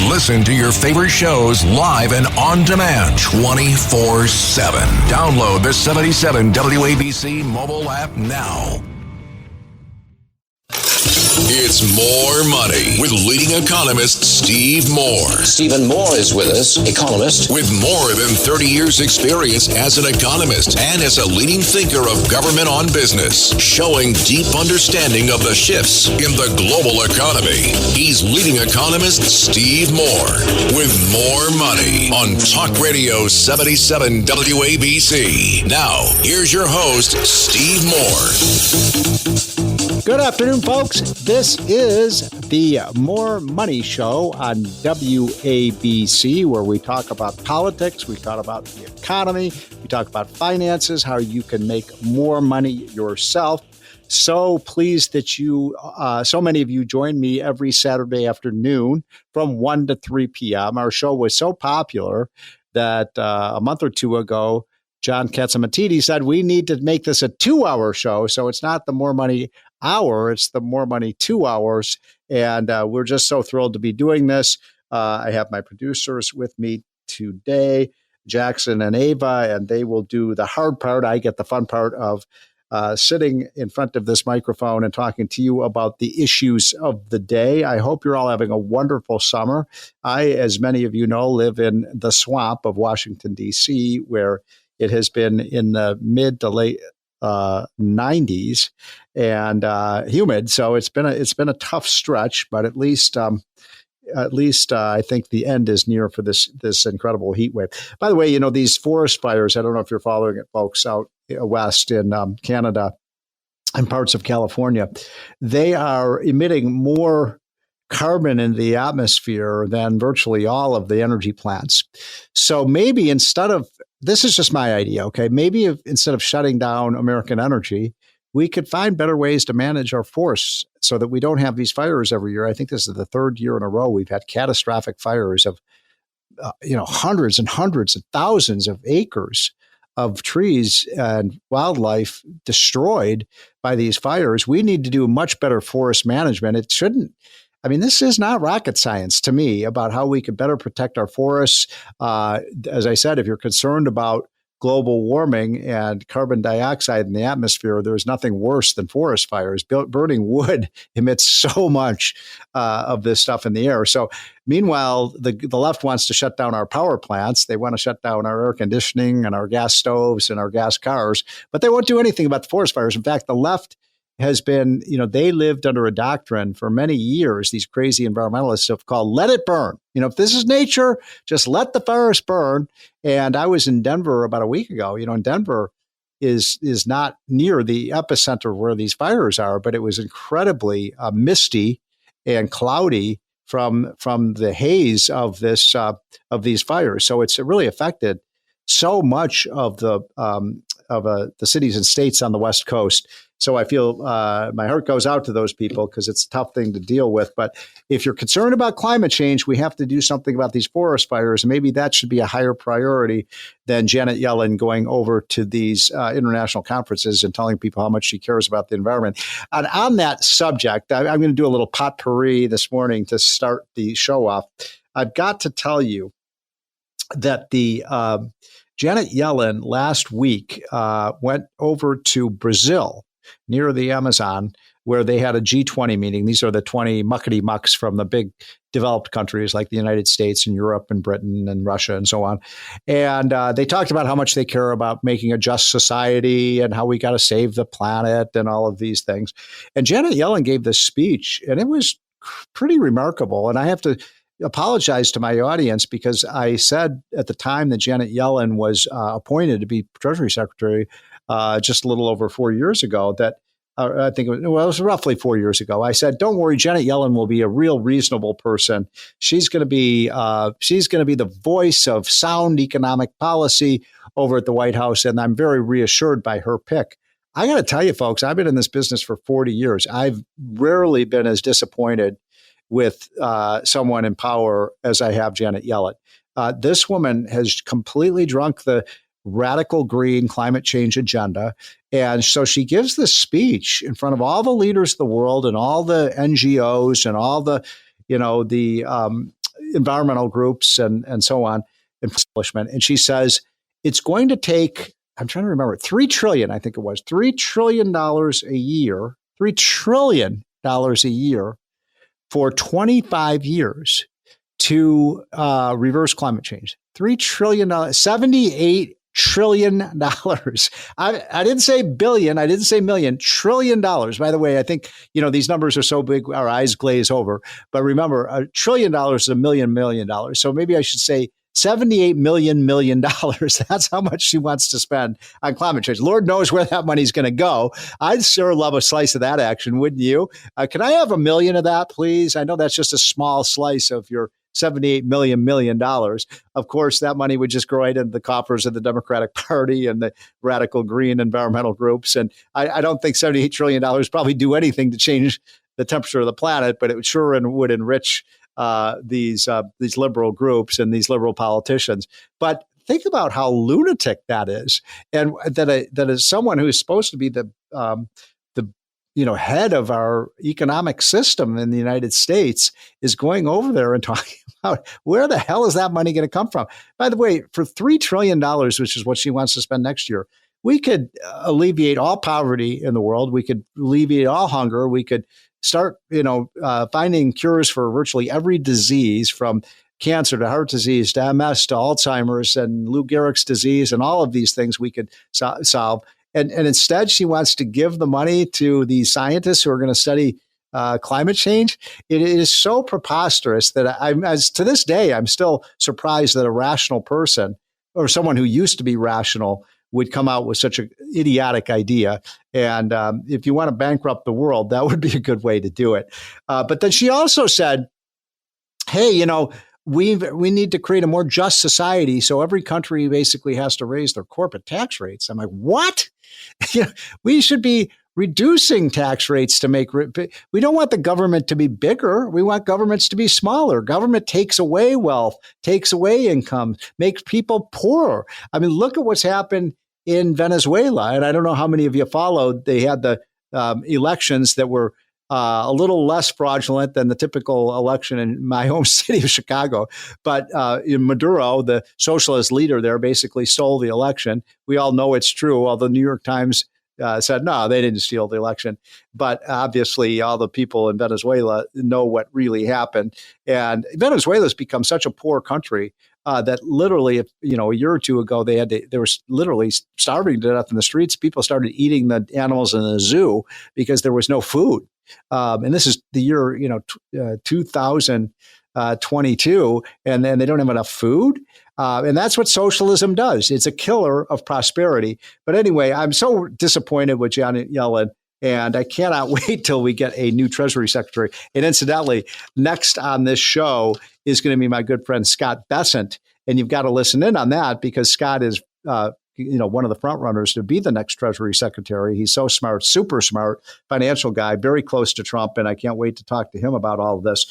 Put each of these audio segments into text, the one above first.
Listen to your favorite shows live and on demand 24/7. Download the 77 WABC mobile app now. It's More Money with leading economist Steve Moore. Stephen Moore is with us, economist. With more than 30 years experience as an economist and as a leading thinker of government on business, showing deep understanding of the shifts in the global economy. He's leading economist Steve Moore with More Money on Talk Radio 77 WABC. Now, here's your host, Steve Moore. Good afternoon, folks. This is the More Money Show on WABC, where we talk about politics, we talk about the economy, we talk about finances, how you can make more money yourself. So pleased that so many of you join me every Saturday afternoon from 1 to 3 p.m. Our show was so popular that a month or two ago, John Catsimatidis said we need to make this a 2-hour show. So it's not the More Money Hour, it's the More Money 2 hours. And we're just so thrilled to be doing this. I have my producers with me today, Jackson and Ava, and they will do the hard part. I get the fun part of sitting in front of this microphone and talking to you about the issues of the day. I hope you're all having a wonderful summer. I, as many of you know, live in the swamp of Washington, D.C., where it has been in the mid to late 90s and humid. So it's been a tough stretch, but at least I think the end is near for this incredible heat wave. By the way, these forest fires, I don't know if you're following it, folks, out west in Canada and parts of California, they are emitting more carbon into the atmosphere than virtually all of the energy plants. So maybe this is just my idea, okay? Maybe instead of shutting down American energy, we could find better ways to manage our forests so that we don't have these fires every year. I think this is the third year in a row we've had catastrophic fires of, hundreds and hundreds of thousands of acres of trees and wildlife destroyed by these fires. We need to do much better forest management. This is not rocket science to me about how we could better protect our forests. As I said, if you're concerned about global warming and carbon dioxide in the atmosphere, there's nothing worse than forest fires. Burning wood emits so much of this stuff in the air. So meanwhile, the left wants to shut down our power plants. They want to shut down our air conditioning and our gas stoves and our gas cars, but they won't do anything about the forest fires. In fact, the left has been, they lived under a doctrine for many years, these crazy environmentalists have called, let it burn. If this is nature, just let the forest burn. And I was in Denver about a week ago. And Denver is not near the epicenter where these fires are, but it was incredibly misty and cloudy from the haze of these fires. So it's really affected so much of the cities and states on the West Coast. So I feel my heart goes out to those people because it's a tough thing to deal with. But if you're concerned about climate change, we have to do something about these forest fires. And maybe that should be a higher priority than Janet Yellen going over to these international conferences and telling people how much she cares about the environment. And on that subject, I'm going to do a little potpourri this morning to start the show off. I've got to tell you that the Janet Yellen last week went over to Brazil near the Amazon, where they had a G20 meeting. These are the 20 muckety mucks from the big developed countries like the United States and Europe and Britain and Russia and so on. And they talked about how much they care about making a just society and how we got to save the planet and all of these things. And Janet Yellen gave this speech, and it was pretty remarkable. And I have to apologize to my audience because I said at the time that Janet Yellen was appointed to be Treasury Secretary just a little over 4 years ago that I think it was roughly 4 years ago. I said, "Don't worry, Janet Yellen will be a real reasonable person. She's going to be the voice of sound economic policy over at the White House." And I'm very reassured by her pick. I got to tell you, folks, I've been in this business for 40 years. I've rarely been as disappointed with someone in power as I have Janet Yellen. This woman has completely drunk the radical green climate change agenda. And so she gives this speech in front of all the leaders of the world and all the NGOs and all the, environmental groups and so on, establishment. And she says it's going to take, I'm trying to remember, $3 trillion, I think it was, $3 trillion a year, $3 trillion a year for 25 years to reverse climate change. $3 trillion, $78 trillion. I didn't say billion. I didn't say million. $1 trillion. By the way, I think, these numbers are so big, our eyes glaze over. But remember, $1 trillion is $1 million. So maybe I should say $78 million. That's how much she wants to spend on climate change. Lord knows where that money's going to go. I'd sure love a slice of that action, wouldn't you? Can I have $1 million of that, please? I know that's just a small slice of your $78 million. Of course, that money would just go right into the coffers of the Democratic Party and the radical green environmental groups. And I don't think $78 trillion probably do anything to change the temperature of the planet, but it sure would enrich these liberal groups and these liberal politicians. But think about how lunatic that is, and that is someone who is supposed to be the head of our economic system in the United States is going over there and talking about where the hell is that money going to come from? By the way, for $3 trillion, which is what she wants to spend next year, we could alleviate all poverty in the world. We could alleviate all hunger. We could start, finding cures for virtually every disease, from cancer to heart disease to MS to Alzheimer's and Lou Gehrig's disease, and all of these things we could solve. And instead, she wants to give the money to these scientists who are going to study climate change. It is so preposterous that to this day, I'm still surprised that a rational person, or someone who used to be rational, would come out with such an idiotic idea. And if you want to bankrupt the world, that would be a good way to do it. But then she also said, hey, we need to create a more just society. So every country basically has to raise their corporate tax rates. I'm like, what? We should be reducing tax rates to make, we don't want the government to be bigger. We want governments to be smaller. Government takes away wealth, takes away income, makes people poorer. I mean, look at what's happened in Venezuela. And I don't know how many of you followed. They had the elections that were a little less fraudulent than the typical election in my home city of Chicago. But Maduro, the socialist leader there, basically stole the election. We all know it's true, although the New York Times said, no, they didn't steal the election. But obviously, all the people in Venezuela know what really happened. And Venezuela's become such a poor country that literally, a year or two ago, they were literally starving to death in the streets. People started eating the animals in the zoo because there was no food. And this is the year, 2022, and then they don't have enough food. And that's what socialism does. It's a killer of prosperity. But anyway, I'm so disappointed with Janet Yellen, and I cannot wait till we get a new Treasury Secretary. And incidentally, next on this show is going to be my good friend Scott Bessent. And you've got to listen in on that, because Scott is one of the front runners to be the next Treasury Secretary. He's so smart, super smart, financial guy, very close to Trump, and I can't wait to talk to him about all of this.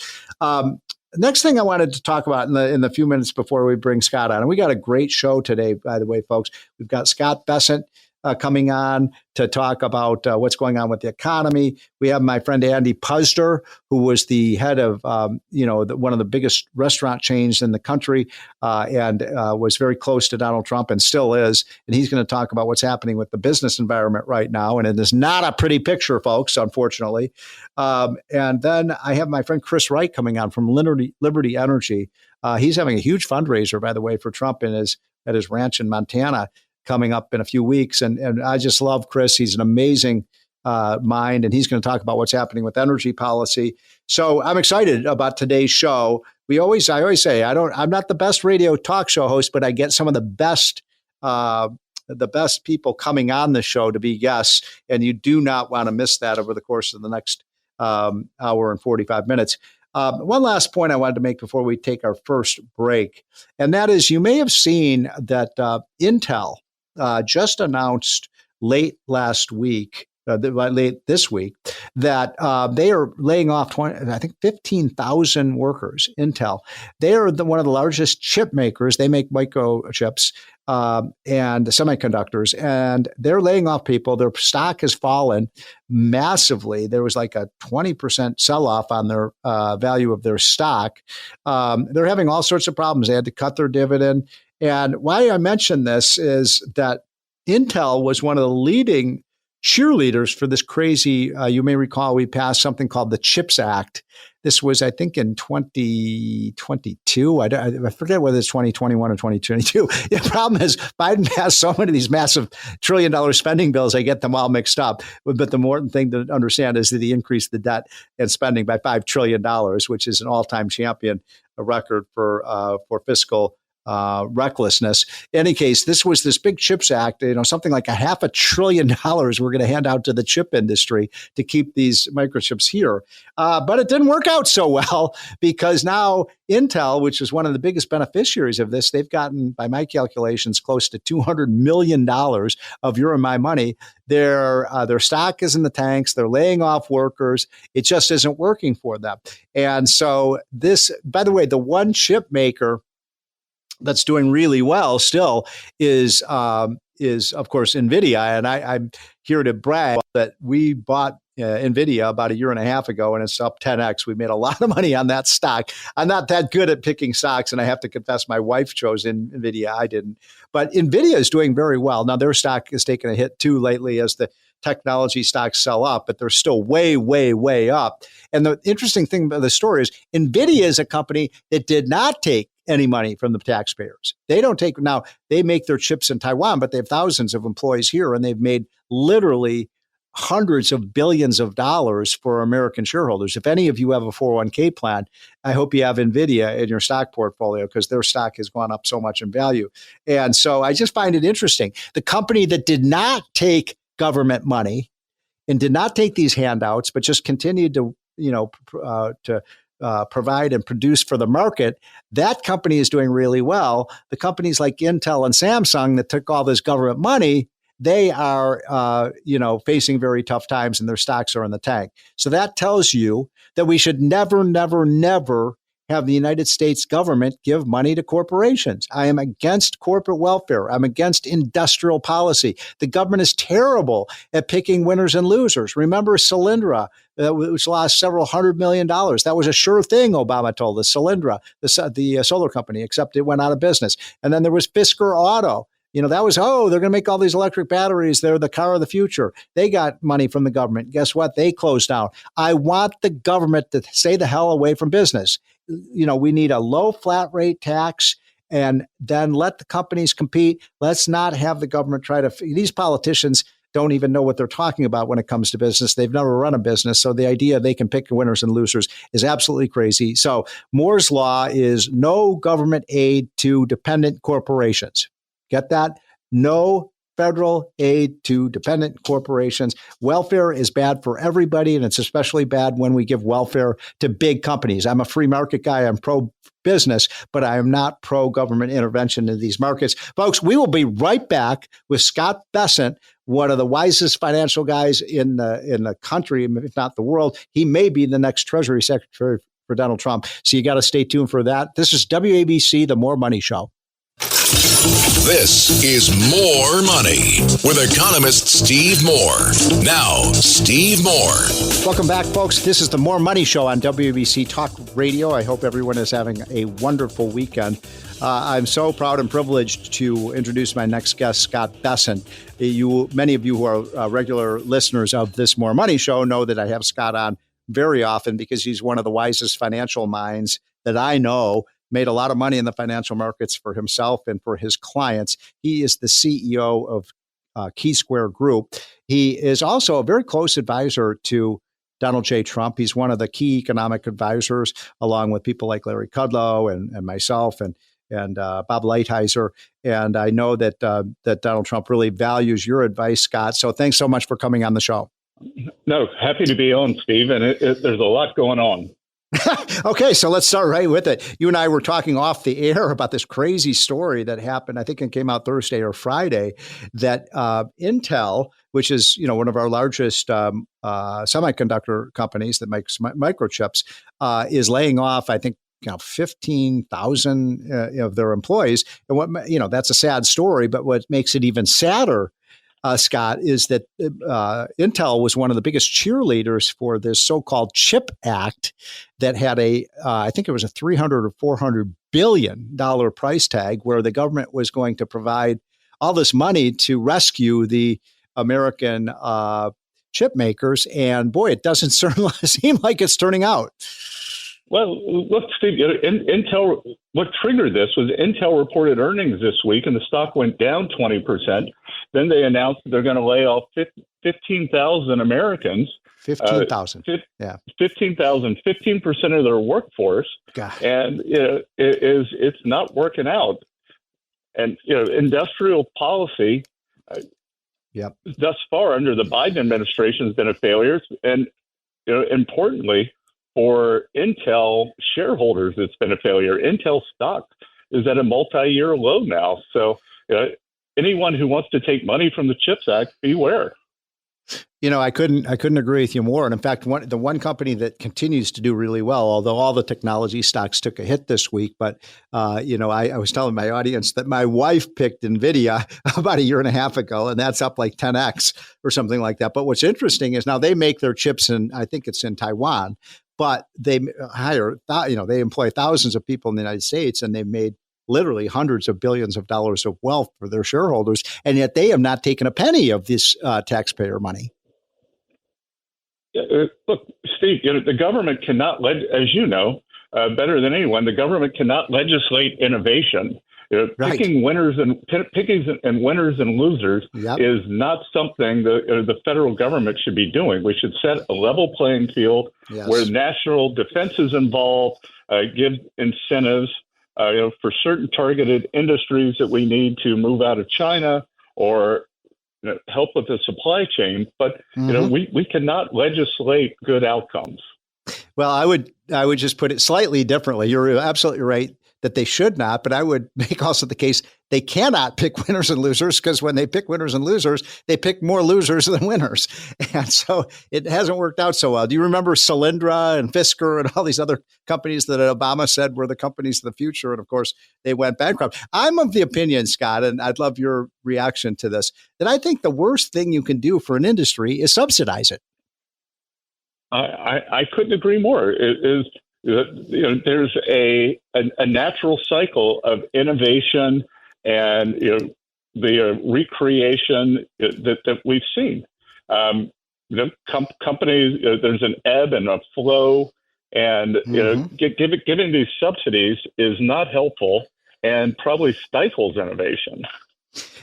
Next thing I wanted to talk about in the few minutes before we bring Scott on, and we got a great show today, by the way, folks. We've got Scott Bessent coming on to talk about what's going on with the economy. We have my friend Andy Puzder, who was the head of, one of the biggest restaurant chains in the country, and was very close to Donald Trump and still is. And he's going to talk about what's happening with the business environment right now. And it is not a pretty picture, folks, unfortunately. And then I have my friend Chris Wright coming on from Liberty Energy. He's having a huge fundraiser, by the way, for Trump at his ranch in Montana, coming up in a few weeks. And I just love Chris. He's an amazing mind, and he's going to talk about what's happening with energy policy. So I'm excited about today's show. I always say, I'm not the best radio talk show host, but I get some of the best people coming on the show to be guests. And you do not want to miss that over the course of the next hour and 45 minutes. One last point I wanted to make before we take our first break, and that is, you may have seen that Intel just announced late this week, that they are laying off 15,000 workers. Intel, they are one of the largest chip makers. They make microchips and semiconductors, and they're laying off people. Their stock has fallen massively. There was like a 20% sell-off on their value of their stock. They're having all sorts of problems. They had to cut their dividend. And why I mention this is that Intel was one of the leading cheerleaders for this crazy, you may recall, we passed something called the CHIPS Act. This was, I think, in 2022. I forget whether it's 2021 or 2022. The problem is Biden passed so many of these massive trillion-dollar spending bills, I get them all mixed up. But the important thing to understand is that he increased the debt and spending by $5 trillion, which is an all-time champion, a record for fiscal recklessness. In any case, this was this big CHIPS Act, something like $500 billion we're going to hand out to the chip industry to keep these microchips here. But it didn't work out so well because now Intel, which is one of the biggest beneficiaries of this, they've gotten, by my calculations, close to $200 million of your and my money. Their stock is in the tanks. They're laying off workers. It just isn't working for them. And so this, by the way, the one chip maker that's doing really well still is of course NVIDIA, and I'm here to brag that we bought NVIDIA about a year and a half ago, and it's up 10x. We made a lot of money on that stock. I'm not that good at picking stocks, and I have to confess, my wife chose NVIDIA. I didn't, but NVIDIA is doing very well now. Their stock has taken a hit too lately as the technology stocks sell up, but they're still way, way, way up. And the interesting thing about the story is NVIDIA is a company that did not take any money from the taxpayers. They don't take, now they make their chips in Taiwan, but they have thousands of employees here, and they've made literally hundreds of billions of dollars for American shareholders. If any of you have a 401k plan, I hope you have NVIDIA in your stock portfolio because their stock has gone up so much in value. And so I just find it interesting. The company that did not take government money and did not take these handouts, but just continued to, provide and produce for the market, that company is doing really well. The companies like Intel and Samsung that took all this government money, they are, facing very tough times, and their stocks are in the tank. So that tells you that we should never, never, never have the United States government give money to corporations. I am against corporate welfare. I'm against industrial policy. The government is terrible at picking winners and losers. Remember Solyndra, which lost several $100 million. That was a sure thing, Obama told us, Solyndra, the solar company, except it went out of business. And then there was Fisker Auto. That was, they're going to make all these electric batteries. They're the car of the future. They got money from the government. Guess what? They closed down. I want the government to stay the hell away from business. We need a low flat rate tax and then let the companies compete. Let's not have the government try to, these politicians don't even know what they're talking about when it comes to business. They've never run a business. So the idea they can pick winners and losers is absolutely crazy. So Moore's Law is no government aid to dependent corporations. Get that? No federal aid to dependent corporations. Welfare is bad for everybody, and it's especially bad when we give welfare to big companies. I'm a free market guy. I'm pro-business, but I am not pro-government intervention in these markets. Folks, we will be right back with Scott Bessent, one of the wisest financial guys in the country, if not the world. He may be the next Treasury Secretary for Donald Trump. So you got to stay tuned for that. This is WABC, The More Money Show. This is More Money with economist Steve Moore. Now, Steve Moore. Welcome back, folks. This is the More Money Show on WABC Talk Radio. I hope everyone is having a wonderful weekend. I'm so proud and privileged to introduce my next guest, Scott Bessent. Many of you who are regular listeners of this More Money Show know that I have Scott on very often because he's one of the wisest financial minds that I know. Made a lot of money in the financial markets for himself and for his clients. He is the CEO of Key Square Group. He is also a very close advisor to Donald J. Trump. He's one of the key economic advisors, along with people like Larry Kudlow and myself and Bob Lighthizer. And I know that Donald Trump really values your advice, Scott. So thanks so much for coming on the show. No, happy to be on, Steve. And there's a lot going on. Okay, so let's start right with it. You and I were talking off the air about this crazy story that happened. I think it came out Thursday or Friday that Intel, which is one of our largest semiconductor companies that makes microchips, is laying off, I think, 15,000 of their employees. And that's a sad story. But what makes it even sadder, Scott, is that Intel was one of the biggest cheerleaders for this so-called CHIP Act that had I think it was a $300 or $400 billion price tag, where the government was going to provide all this money to rescue the American chip makers. And boy, it doesn't seem like it's turning out. Well, look, Steve, Intel, what triggered this was Intel reported earnings this week, and the stock went down 20%. Then they announced that they're going to lay off 15,000 Americans. 15,000. 15,000, 15% of their workforce. God. And it's not working out. And, industrial policy thus far under the Biden administration has been a failure. And, importantly, for Intel shareholders, it's been a failure. Intel stock is at a multi-year low now. So anyone who wants to take money from the CHIPS Act, beware. I couldn't agree with you more. And in fact, the one company that continues to do really well, although all the technology stocks took a hit this week, but I was telling my audience that my wife picked NVIDIA about a year and a half ago, and that's up like 10x or something like that. But what's interesting is now they make their chips I think it's in Taiwan, but they they employ thousands of people in the United States, and they've made literally hundreds of billions of dollars of wealth for their shareholders, and yet they have not taken a penny of this taxpayer money. Look, Steve, the government cannot, as you know, better than anyone, the government cannot legislate innovation. Picking winners and winners and losers is not something the federal government should be doing. We should set a level playing field where national defense is involved, give incentives for certain targeted industries that we need to move out of China or help with the supply chain. But we cannot legislate good outcomes. Well, I would just put it slightly differently. You're absolutely right that they should not, but I would make also the case they cannot pick winners and losers, because when they pick winners and losers, they pick more losers than winners. And so it hasn't worked out so well. Do you remember Solyndra and Fisker and all these other companies that Obama said were the companies of the future? And of course, they went bankrupt. I'm of the opinion, Scott, and I'd love your reaction to this, that I think the worst thing you can do for an industry is subsidize it. I couldn't agree more. There's a natural cycle of innovation and the recreation that we've seen. Companies, there's an ebb and a flow, and giving these subsidies is not helpful and probably stifles innovation.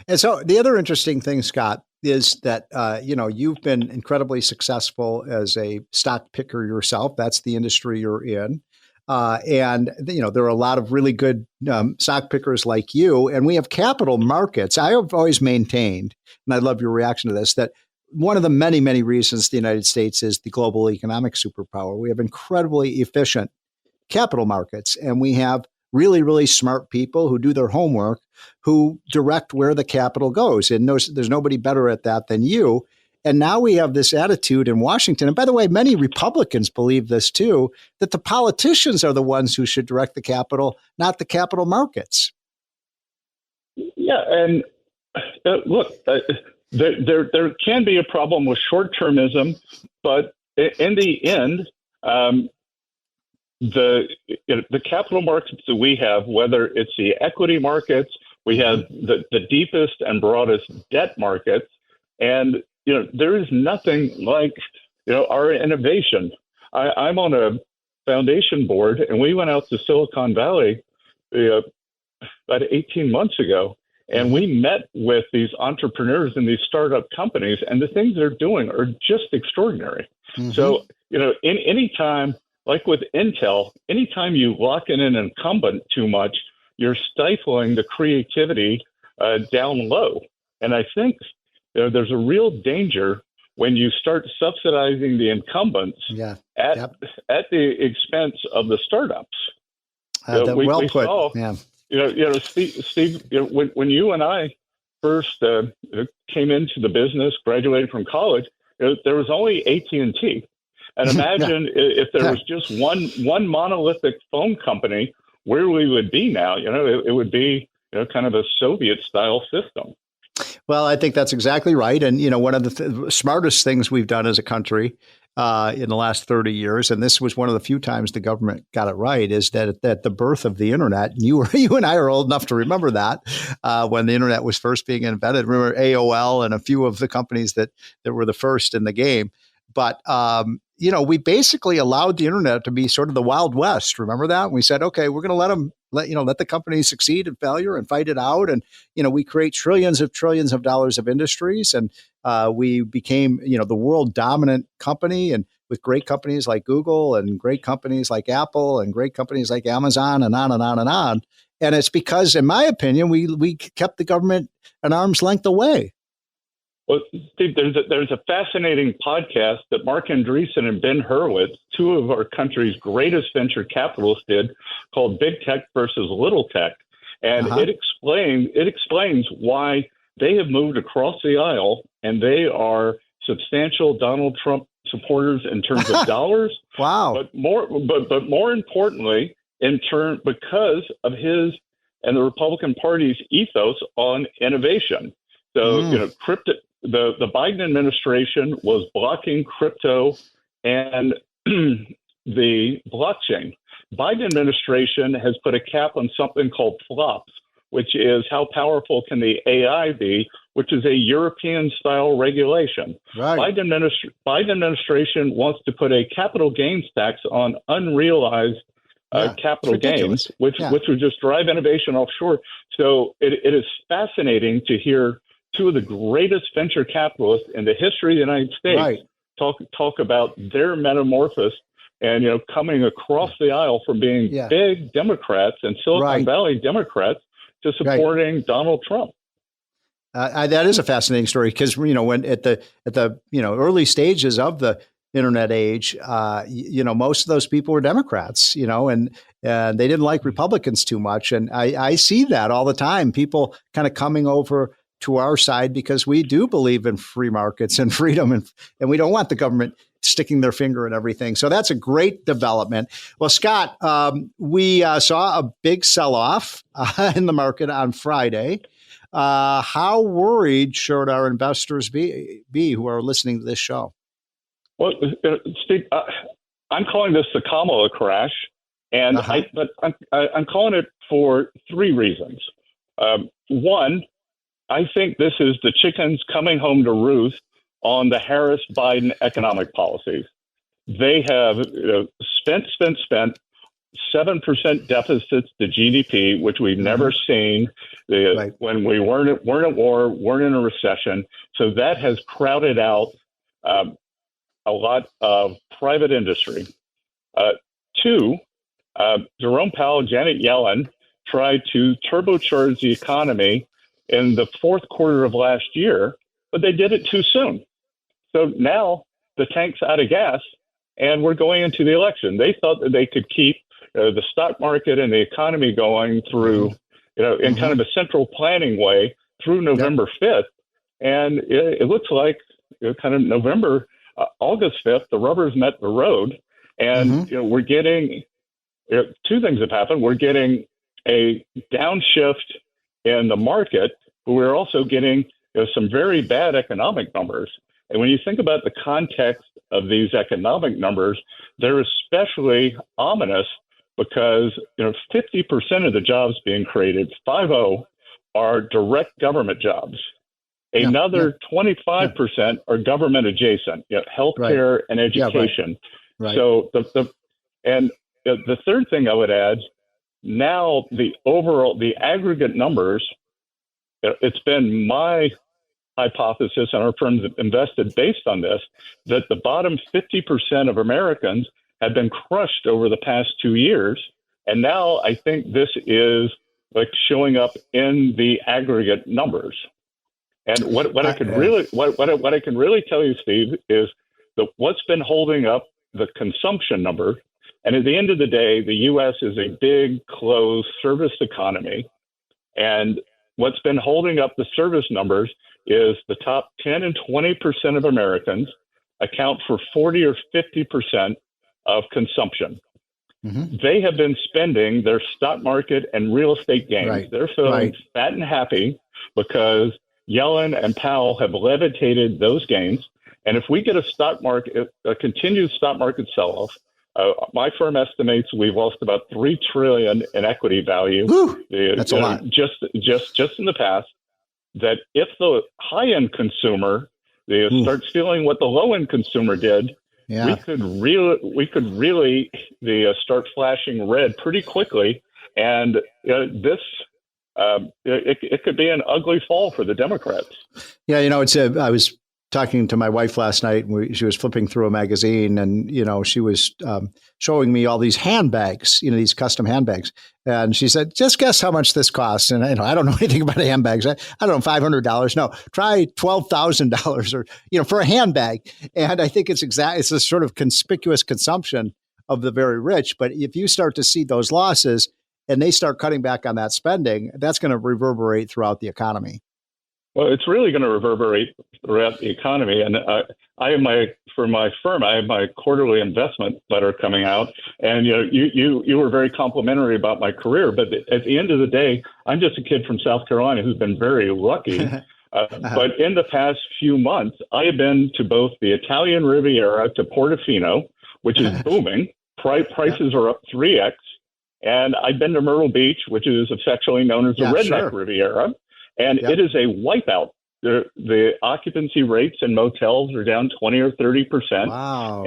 And so the other interesting thing, Scott, is that, you've been incredibly successful as a stock picker yourself. That's the industry you're in. And there are a lot of really good stock pickers like you, and we have capital markets. I have always maintained, and I'd love your reaction to this, that one of the many, many reasons the United States is the global economic superpower. We have incredibly efficient capital markets, and we have really, really smart people who do their homework, who direct where the capital goes. And there's nobody better at that than you. And now we have this attitude in Washington. And by the way, many Republicans believe this too, that the politicians are the ones who should direct the capital, not the capital markets. Yeah. And look, there can be a problem with short-termism, but in the end, the capital markets that we have, whether it's the equity markets, we have the deepest and broadest debt markets, and there is nothing like our innovation. I'm on a foundation board, and we went out to Silicon Valley about 18 months ago, and we met with these entrepreneurs and these startup companies, and the things they're doing are just extraordinary. Mm-hmm. So in any time. Like with Intel, anytime you lock in an incumbent too much, you're stifling the creativity down low. And I think there's a real danger when you start subsidizing the incumbents at the expense of the startups. We put. Saw, Steve, when you and I first came into the business, graduated from college, there was only AT&T. And imagine if there was just one monolithic phone company, where we would be now. It would be kind of a Soviet style system. Well, I think that's exactly right. And, one of the smartest things we've done as a country in the last 30 years, and this was one of the few times the government got it right, is that at the birth of the internet, you and I are old enough to remember that when the internet was first being invented. Remember AOL and a few of the companies that were the first in the game. But, we basically allowed the internet to be sort of the Wild West. Remember that? We said, OK, we're going to let the companies succeed and failure and fight it out. And, we create trillions of dollars of industries. And we became, the world dominant company, and with great companies like Google and great companies like Apple and great companies like Amazon and on and on and on. And it's because, in my opinion, we kept the government an arm's length away. Well, Steve, there's a fascinating podcast that Marc Andreessen and Ben Hurwitz, two of our country's greatest venture capitalists, did, called Big Tech versus Little Tech, and it explains why they have moved across the aisle, and they are substantial Donald Trump supporters in terms of dollars. Wow! But more importantly, because of his and the Republican Party's ethos on innovation. So the Biden administration was blocking crypto and the blockchain. Biden administration has put a cap on something called FLOPS, which is how powerful can the AI be, which is a European-style regulation. Right. Biden administration wants to put a capital gains tax on unrealized capital gains, which would just drive innovation offshore. So it is fascinating to hear two of the greatest venture capitalists in the history of the United States talk about their metamorphosis and, coming across the aisle from being big Democrats and Silicon Valley Democrats to supporting Donald Trump. That is a fascinating story because, when at the early stages of the internet age, most of those people were Democrats, and they didn't like Republicans too much. And I see that all the time, people kind of coming over to our side because we do believe in free markets and freedom, and we don't want the government sticking their finger in everything. So that's a great development. Well, Scott, we saw a big sell-off in the market on Friday. How worried should our investors be who are listening to this show? Well, Steve, I'm calling this the Kamala crash, and I'm calling it for three reasons. One, I think this is the chickens coming home to roost on the Harris-Biden economic policies. They have spent 7% deficits to GDP, which we've never seen when we weren't at war, weren't in a recession. So that has crowded out a lot of private industry. Two, Jerome Powell, Janet Yellen tried to turbocharge the economy in the fourth quarter of last year, but they did it too soon. So now the tank's out of gas, and we're going into the election. They thought that they could keep the stock market and the economy going through, in kind of a central planning way through November 5th. And it looks like kind of August 5th, the rubber's met the road. And we're getting two things have happened. We're getting a downshift in the market, but we're also getting some very bad economic numbers. And when you think about the context of these economic numbers, they're especially ominous because 50% of the jobs being created, 50, are direct government jobs. Another 25% are government adjacent, healthcare and education. So the third thing I would add, now the aggregate numbers, it's been my hypothesis, and our firms have invested based on this, that the bottom 50% of Americans have been crushed over the past 2 years. And now I think this is like showing up in the aggregate numbers. And what I can really tell you, Steve, is that what's been holding up the consumption number. And at the end of the day, the U.S. is a big, closed service economy. And what's been holding up the service numbers is the top 10 and 20% of Americans account for 40 or 50% of consumption. Mm-hmm. They have been spending their stock market and real estate gains. Right. They're feeling Right. fat and happy because Yellen and Powell have levitated those gains. And if we get a continued stock market sell-off, my firm estimates we've lost about $3 trillion in equity value. Whew, that's a lot. Just in the past. That if the high-end consumer starts feeling what the low-end consumer did, Yeah. we could really start flashing red pretty quickly, and it could be an ugly fall for the Democrats. Yeah, I was talking to my wife last night, and she was flipping through a magazine, and she was showing me all these handbags, these custom handbags, and she said, "Just guess how much this costs." And I don't know anything about handbags. I don't know, $500. No, try $12,000 or for a handbag. And I think it's a sort of conspicuous consumption of the very rich. But if you start to see those losses and they start cutting back on that spending, that's going to reverberate throughout the economy. Well, it's really going to reverberate throughout the economy. And for my firm, I have my quarterly investment letter coming out. And you were very complimentary about my career, but at the end of the day, I'm just a kid from South Carolina who's been very lucky. But in the past few months, I have been to both the Italian Riviera to Portofino, which is booming. Prices are up 3x. And I've been to Myrtle Beach, which is affectionately known as the Redneck Riviera. And it is a wipeout. The occupancy rates in motels are down 20 or 30%. Wow.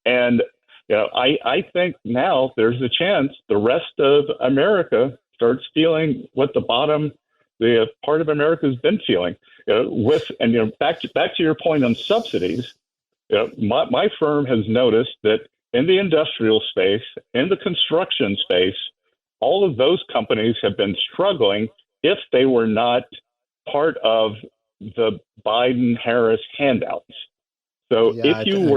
And I think now there's a chance the rest of America starts feeling what the part of America has been feeling. Back to your point on subsidies. My firm has noticed that in the industrial space, in the construction space, all of those companies have been struggling if they were not part of the Biden-Harris handouts. So if you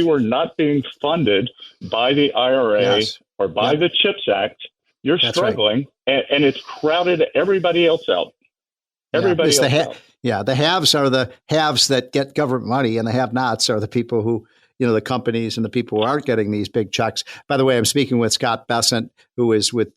were not being funded by the IRA or by the CHIPS Act, you're struggling, and it's crowded everybody else out. Everybody else out. Yeah, the haves are the haves that get government money, and the have-nots are the people who, the companies and the people who aren't getting these big checks. By the way, I'm speaking with Scott Bessent, who is with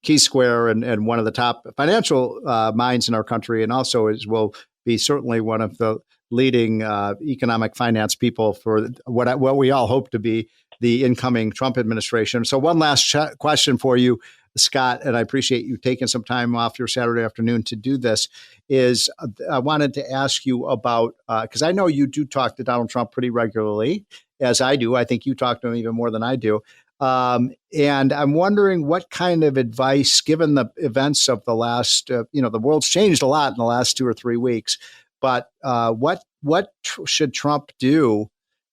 Key Square and one of the top financial minds in our country, and also will be certainly one of the leading economic finance people for what we all hope to be the incoming Trump administration. So one last question for you, Scott, and I appreciate you taking some time off your Saturday afternoon to do this, is I wanted to ask you about, because I know you do talk to Donald Trump pretty regularly, as I do. I think you talk to him even more than I do. And I'm wondering what kind of advice, given the events of the last, the world's changed a lot in the last 2 or 3 weeks, but what should Trump do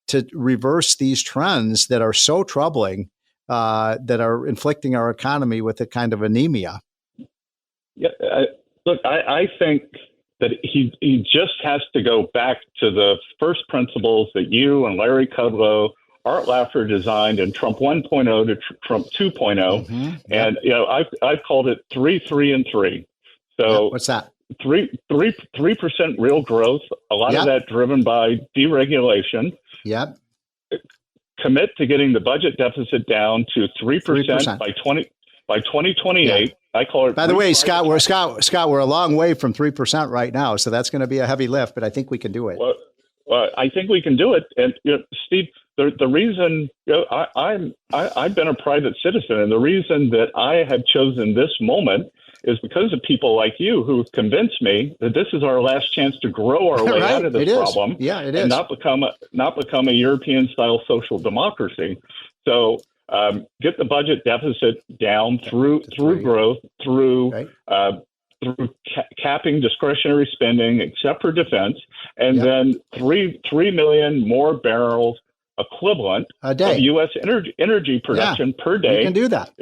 to reverse these trends that are so troubling, that are inflicting our economy with a kind of anemia? Yeah, look, I think that he just has to go back to the first principles that you and Larry Kudlow, Art Laffer designed in Trump 1.0 to Trump 2.0. Mm-hmm. And I've called it 3, 3, and 3. So what's that? 3% real growth. A lot of that driven by deregulation. Yep. Commit to getting the budget deficit down to 3% by 2028. Yeah. I call it. By the way, Scott, we're a long way from 3% right now, so that's going to be a heavy lift. But I think we can do it. Well, I think we can do it. And Steve, the reason I've been a private citizen, and the reason that I have chosen this moment is because of people like you who have convinced me that this is our last chance to grow our way out of this problem. Yeah, it is. And not become a European-style social democracy. So get the budget deficit down through growth, through capping discretionary spending, except for defense, and then 3 million more barrels equivalent a day of U.S. energy production per day. We can do that.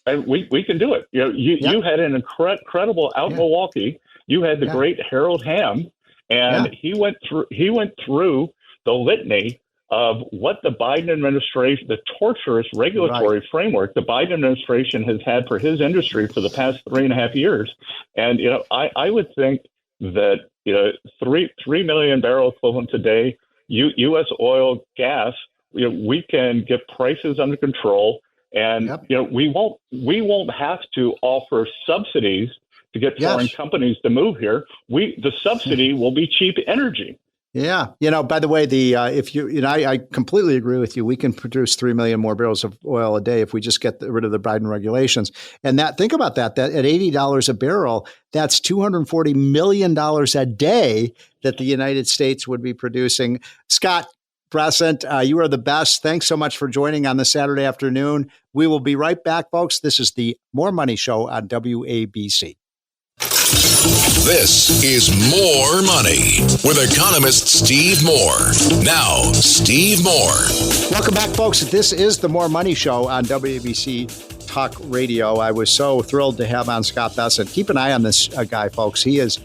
And we can do it. You had an incredible out in Milwaukee. You had the great Harold Hamm, and he went through the litany of what the Biden administration, the torturous regulatory framework the Biden administration has had for his industry for the past 3.5 years. And I would think that 3 million barrel equivalents a day, U.S. oil, gas. We can get prices under control, and we won't have to offer subsidies to get foreign companies to move here. The subsidy will be cheap energy. Yeah. By the way, I completely agree with you. We can produce 3 million more barrels of oil a day if we just get rid of the Biden regulations. And think about that at $80 a barrel, that's $240 million a day that the United States would be producing. Scott Bessent, you are the best. Thanks so much for joining on this Saturday afternoon. We will be right back, folks. This is the More Money Show on WABC. This is More Money with economist Steve Moore. Now, Steve Moore. Welcome back, folks. This is the More Money Show on WABC Talk Radio. I was so thrilled to have on Scott Bessent. Keep an eye on this guy, folks. He is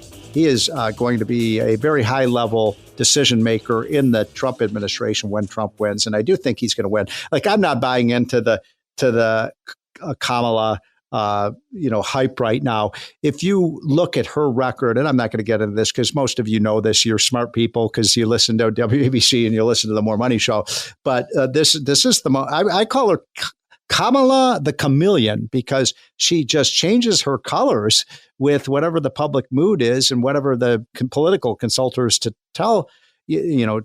going to be a very high-level decision maker in the Trump administration when Trump wins, and I do think he's going to win. Like, I'm not buying into the Kamala hype right now. If you look at her record, and I'm not going to get into this because most of you know this, you're smart people because you listen to WABC and you listen to the More Money Show. But this is I call her Kamala the Chameleon because she just changes her colors with whatever the public mood is and whatever the political consultants to tell to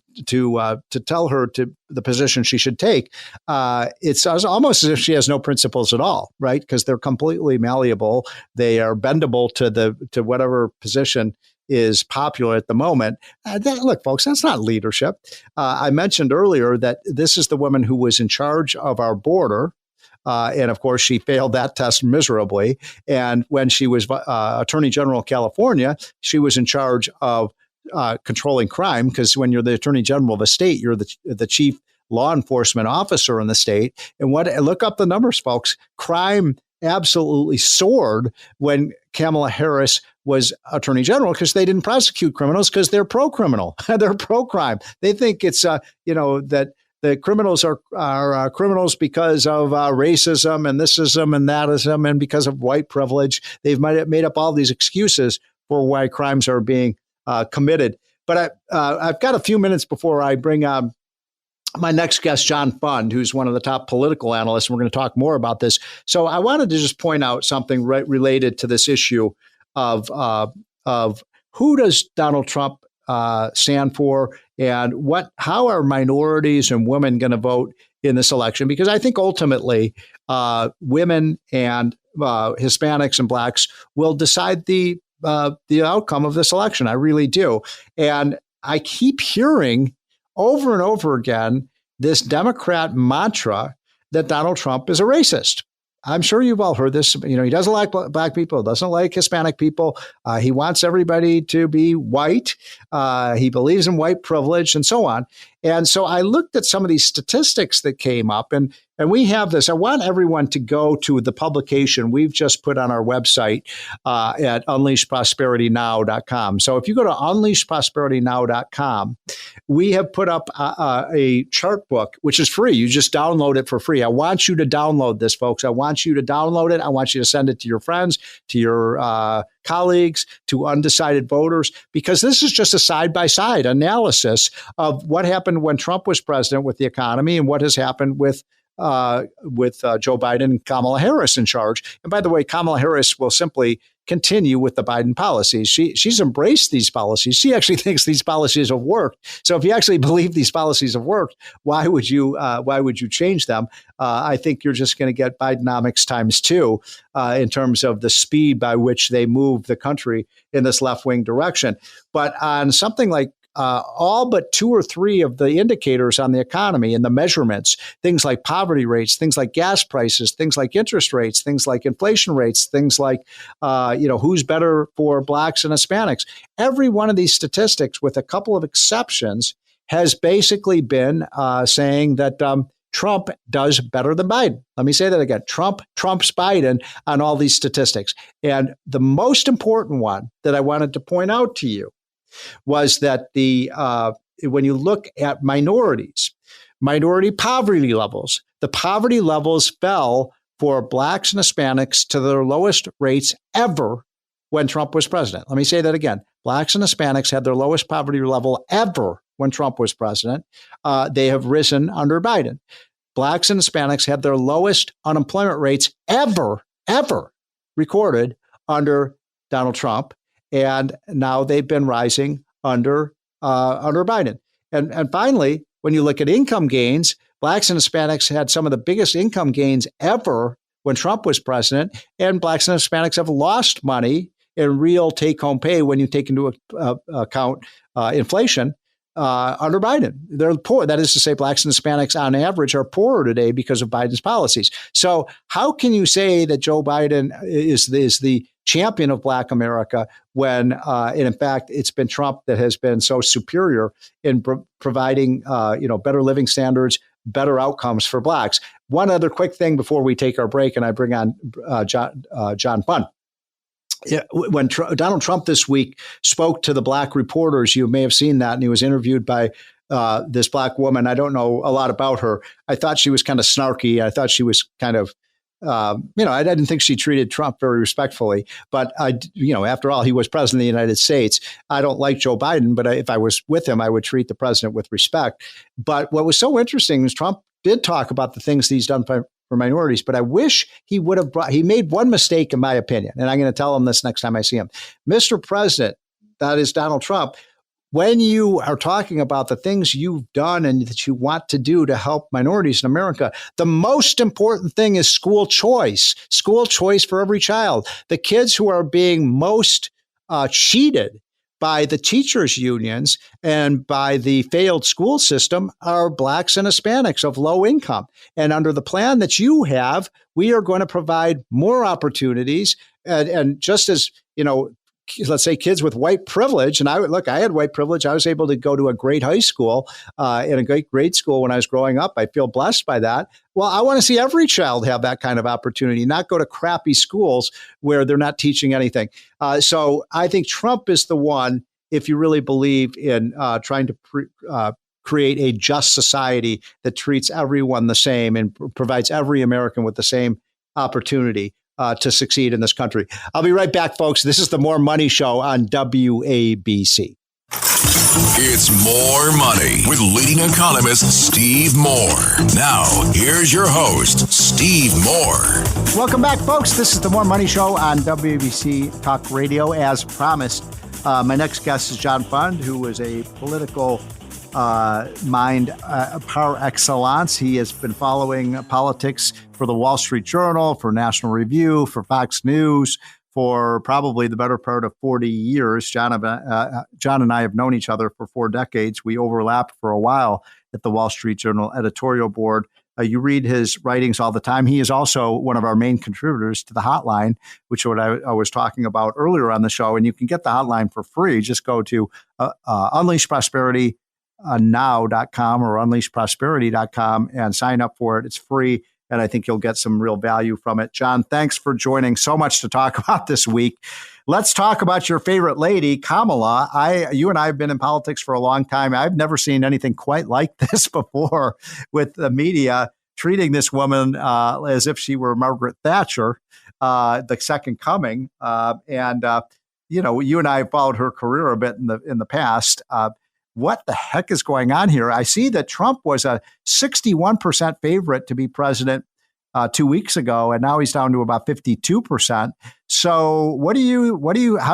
tell her to the position she should take. It's almost as if she has no principles at all, right? Because they're completely malleable. They are bendable to whatever position is popular at the moment. Look, folks, that's not leadership. I mentioned earlier that this is the woman who was in charge of our border. And of course, she failed that test miserably. And when she was Attorney General of California, she was in charge of controlling crime, because when you're the Attorney General of a state, you're the chief law enforcement officer in the state. And look up the numbers, folks. Crime absolutely soared when Kamala Harris was Attorney General because they didn't prosecute criminals because they're pro-criminal. They're pro-crime. They think it's that the criminals are criminals because of racism and thisism and thatism and because of white privilege. They've made up all these excuses for why crimes are being committed. But I've got a few minutes before I bring my next guest, John Fund, who's one of the top political analysts. And we're going to talk more about this. So I wanted to just point out something related to this issue of who does Donald Trump stand for, and how are minorities and women going to vote in this election? Because I think ultimately women and Hispanics and blacks will decide the outcome of this election. I really do. And I keep hearing over and over again this Democrat mantra that Donald Trump is a racist. I'm sure you've all heard this. He doesn't like black people, doesn't like Hispanic people. He wants everybody to be white. He believes in white privilege and so on. And so I looked at some of these statistics that came up, and we have this. I want everyone to go to the publication we've just put on our website at unleashprosperitynow.com. So if you go to unleashprosperitynow.com, we have put up a chart book, which is free. You just download it for free. I want you to download this, folks. I want you to download it. I want you to send it to your friends, to your colleagues, to undecided voters, because this is just a side-by-side analysis of what happened when Trump was president with the economy and what has happened with Joe Biden and Kamala Harris in charge. And by the way, Kamala Harris will simply continue with the Biden policies. She's embraced these policies. She actually thinks these policies have worked. So if you actually believe these policies have worked, why would you change them? I think you're just going to get Bidenomics times 2 in terms of the speed by which they move the country in this left-wing direction. But on something like all but 2 or 3 of the indicators on the economy and the measurements, things like poverty rates, things like gas prices, things like interest rates, things like inflation rates, things like, who's better for blacks and Hispanics. Every one of these statistics, with a couple of exceptions, has basically been saying that Trump does better than Biden. Let me say that again. Trumps Biden on all these statistics. And the most important one that I wanted to point out to you was that when you look at minority poverty levels, the poverty levels fell for blacks and Hispanics to their lowest rates ever when Trump was president. Let me say that again. blacks and Hispanics had their lowest poverty level ever when Trump was president. They have risen under Biden. Blacks and Hispanics had their lowest unemployment rates ever recorded under Donald Trump. And now they've been rising under Biden. And finally, when you look at income gains, blacks and Hispanics had some of the biggest income gains ever when Trump was president, and blacks and Hispanics have lost money in real take-home pay when you take into account inflation under Biden. They're poor. That is to say, blacks and Hispanics on average are poorer today because of Biden's policies. So how can you say that Joe Biden is the champion of Black America when, and in fact, it's been Trump that has been so superior in providing, better living standards, better outcomes for blacks? One other quick thing before we take our break, and I bring on John Bunn. Yeah, when Donald Trump this week spoke to the black reporters, you may have seen that, and he was interviewed by this black woman. I don't know a lot about her. I thought she was kind of snarky. I thought she was kind of, I didn't think she treated Trump very respectfully. But after all, he was president of the United States. I don't like Joe Biden, but if I was with him, I would treat the president with respect. But what was so interesting is Trump did talk about the things he's done for minorities, but I wish he would have he made one mistake, in my opinion, and I'm going to tell him this next time I see him. Mr. President, that is Donald Trump, when you are talking about the things you've done and that you want to do to help minorities in America, the most important thing is school choice for every child. The kids who are being most cheated by the teachers' unions and by the failed school system are blacks and Hispanics of low income. And under the plan that you have, we are going to provide more opportunities. And just as, let's say kids with white privilege, and I had white privilege. I was able to go to a great high school and a great grade school when I was growing up. I feel blessed by that. Well, I want to see every child have that kind of opportunity, not go to crappy schools where they're not teaching anything. So I think Trump is the one, if you really believe in trying to create a just society that treats everyone the same and provides every American with the same opportunity to succeed in this country. I'll be right back, folks. This is the More Money Show on WABC. It's More Money with leading economist Steve Moore. Now, here's your host, Steve Moore. Welcome back, folks. This is the More Money Show on WABC Talk Radio. As promised, my next guest is John Bunn, who is a political mind par excellence. He has been following politics for the Wall Street Journal, for National Review, for Fox News, for probably the better part of 40 years. John and I have known each other for 4 decades. We overlapped for a while at the Wall Street Journal editorial board. You read his writings all the time. He is also one of our main contributors to the hotline, which is what I was talking about earlier on the show. And you can get the hotline for free. Just go to unleashprosperity.now.com or unleashprosperity.com and sign up for it. It's free. And I think you'll get some real value from it. John, thanks for joining. So much to talk about this week. Let's talk about your favorite lady, Kamala. You and I have been in politics for a long time. I've never seen anything quite like this before, with the media treating this woman as if she were Margaret Thatcher, the second coming. You and I have followed her career a bit in the past. What the heck is going on here? I see that Trump was a 61% favorite to be president 2 weeks ago, and now he's down to about 52%. So how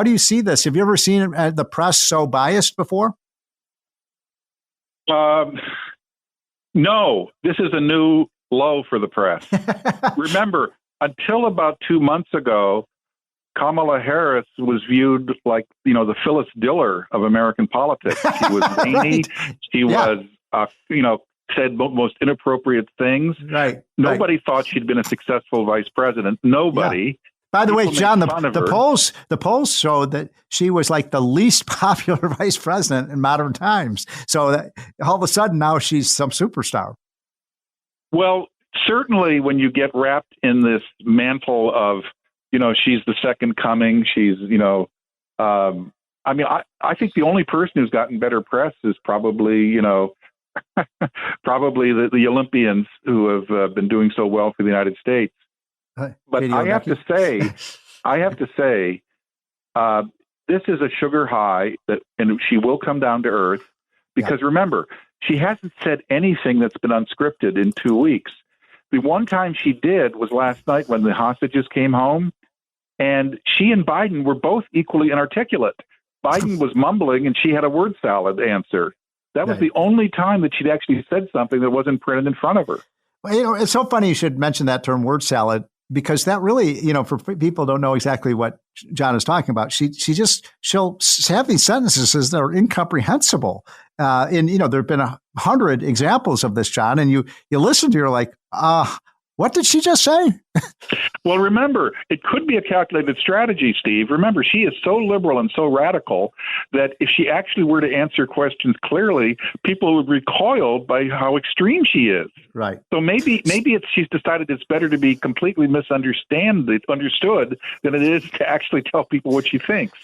do you see this? Have you ever seen the press so biased before? No, this is a new low for the press. Remember, until about 2 months ago, Kamala Harris was viewed like, the Phyllis Diller of American politics. She was zany. She was, said most inappropriate things. Right. Nobody thought she'd been a succcessful vice president. Nobody. Yeah. By the way, John, the polls showed that she was like the least popular vice president in modern times. So that all of a sudden now she's some superstar. Well, certainly when you get wrapped in this mantle of, she's the second coming. She's, I think the only person who's gotten better press is probably, probably the Olympians who have been doing so well for the United States. But I have to say, this is a sugar high and she will come down to earth because remember, she hasn't said anything that's been unscripted in 2 weeks. The one time she did was last night when the hostages came home, and she and Biden were both equally inarticulate. Biden was mumbling and she had a word salad answer. That was the only time that she'd actually said something that wasn't printed in front of her. Well, it's so funny you should mention that term word salad, because that really, for people who don't know exactly what John is talking about, she'll have these sentences that are incomprehensible. And there've been 100 examples of this, John, and you listen to her like, what did she just say? Well, remember, it could be a calculated strategy, Steve. Remember, she is so liberal and so radical that if she actually were to answer questions clearly, people would recoil by how extreme she is. Right. So maybe she's decided it's better to be completely understood than it is to actually tell people what she thinks.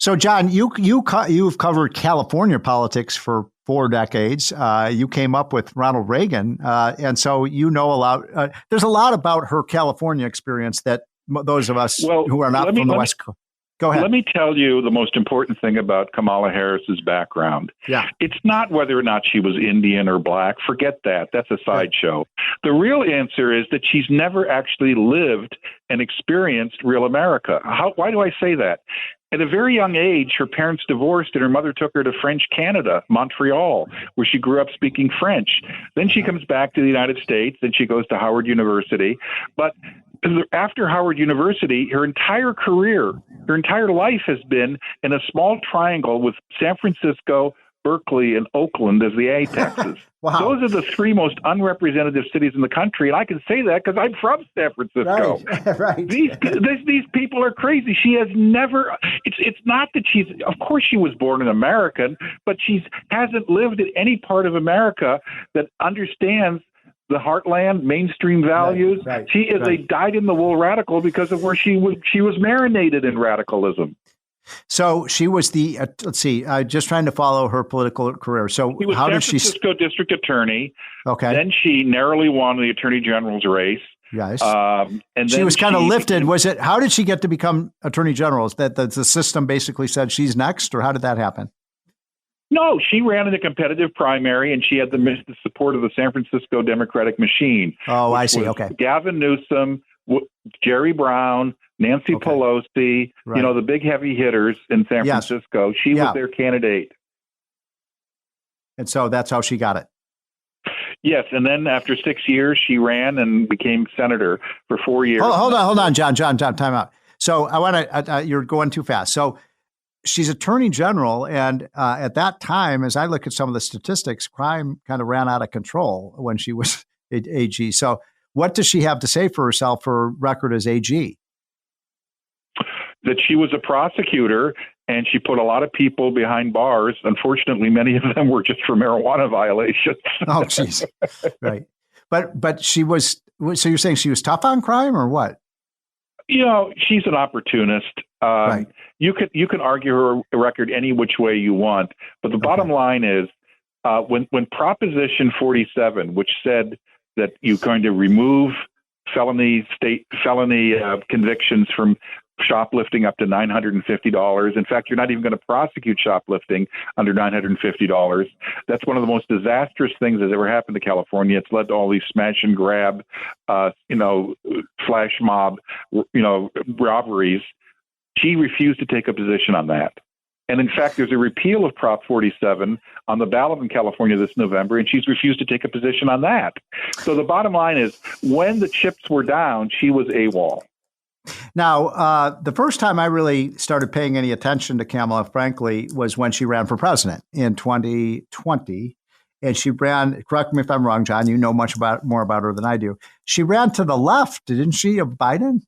So, John, you've covered California politics for 4 decades. You came up with Ronald Reagan, and so you know a lot. There's a lot about her California experience that those of us who are not from the West Coast. Go ahead. Let me tell you the most important thing about Kamala Harris's background. Yeah. It's not whether or not she was Indian or black. Forget that. That's a sideshow. The real answer is that she's never actually lived and experienced real America. Why do I say that? At a very young age, her parents divorced and her mother took her to French Canada, Montreal, where she grew up speaking French. Then she comes back to the United States and she goes to Howard University. But after Howard University, her entire career, her entire life has been in a small triangle with San Francisco, Berkeley, and Oakland as the apexes. Wow. Those are the 3 most unrepresentative cities in the country, and I can say that because I'm from San Francisco. Right. These people are crazy. She has never. It's not that she's. Of course, she was born an American, but she hasn't lived in any part of America that understands the heartland, mainstream values. Right. She is a dyed-in-the-wool radical because of where she was marinated in radicalism. So she was let's see, just trying to follow her political career. So she was how San did she? Francisco district attorney. Okay. Then she narrowly won the attorney general's race. Yes. And she was kind of lifted. How did she get to become attorney general? Is that the system basically said she's next, or how did that happen? No, she ran in a competitive primary, and she had the support of the San Francisco Democratic machine. Oh, I see. Okay. Gavin Newsom, Jerry Brown, Nancy Pelosi, right. The big heavy hitters in San Francisco. She was their candidate. And so that's how she got it. Yes, and then after 6 years, she ran and became senator for 4 years. Hold on, John, time out. So I want to, you're going too fast. So she's attorney general, and at that time, as I look at some of the statistics, crime kind of ran out of control when she was AG. So what does she have to say for herself for record as AG? That she was a prosecutor and she put a lot of people behind bars. Unfortunately, many of them were just for marijuana violations. Oh, jeez. Right. But she was, so you're saying she was tough on crime or what? She's an opportunist. Right. You can argue her record any which way you want. But the bottom line is when Proposition 47, which said that you're going to remove felony convictions from shoplifting up to $950. In fact, you're not even going to prosecute shoplifting under $950. That's one of the most disastrous things that's ever happened to California. It's led to all these smash and grab, flash mob, robberies. She refused to take a position on that. And in fact, there's a repeal of Prop 47 on the ballot in California this November, and she's refused to take a position on that. So the bottom line is, when the chips were down, she was AWOL. Now, the first time I really started paying any attention to Kamala, frankly, was when she ran for president in 2020. And she ran, correct me if I'm wrong, John, you know more about her than I do. She ran to the left, didn't she, of Biden?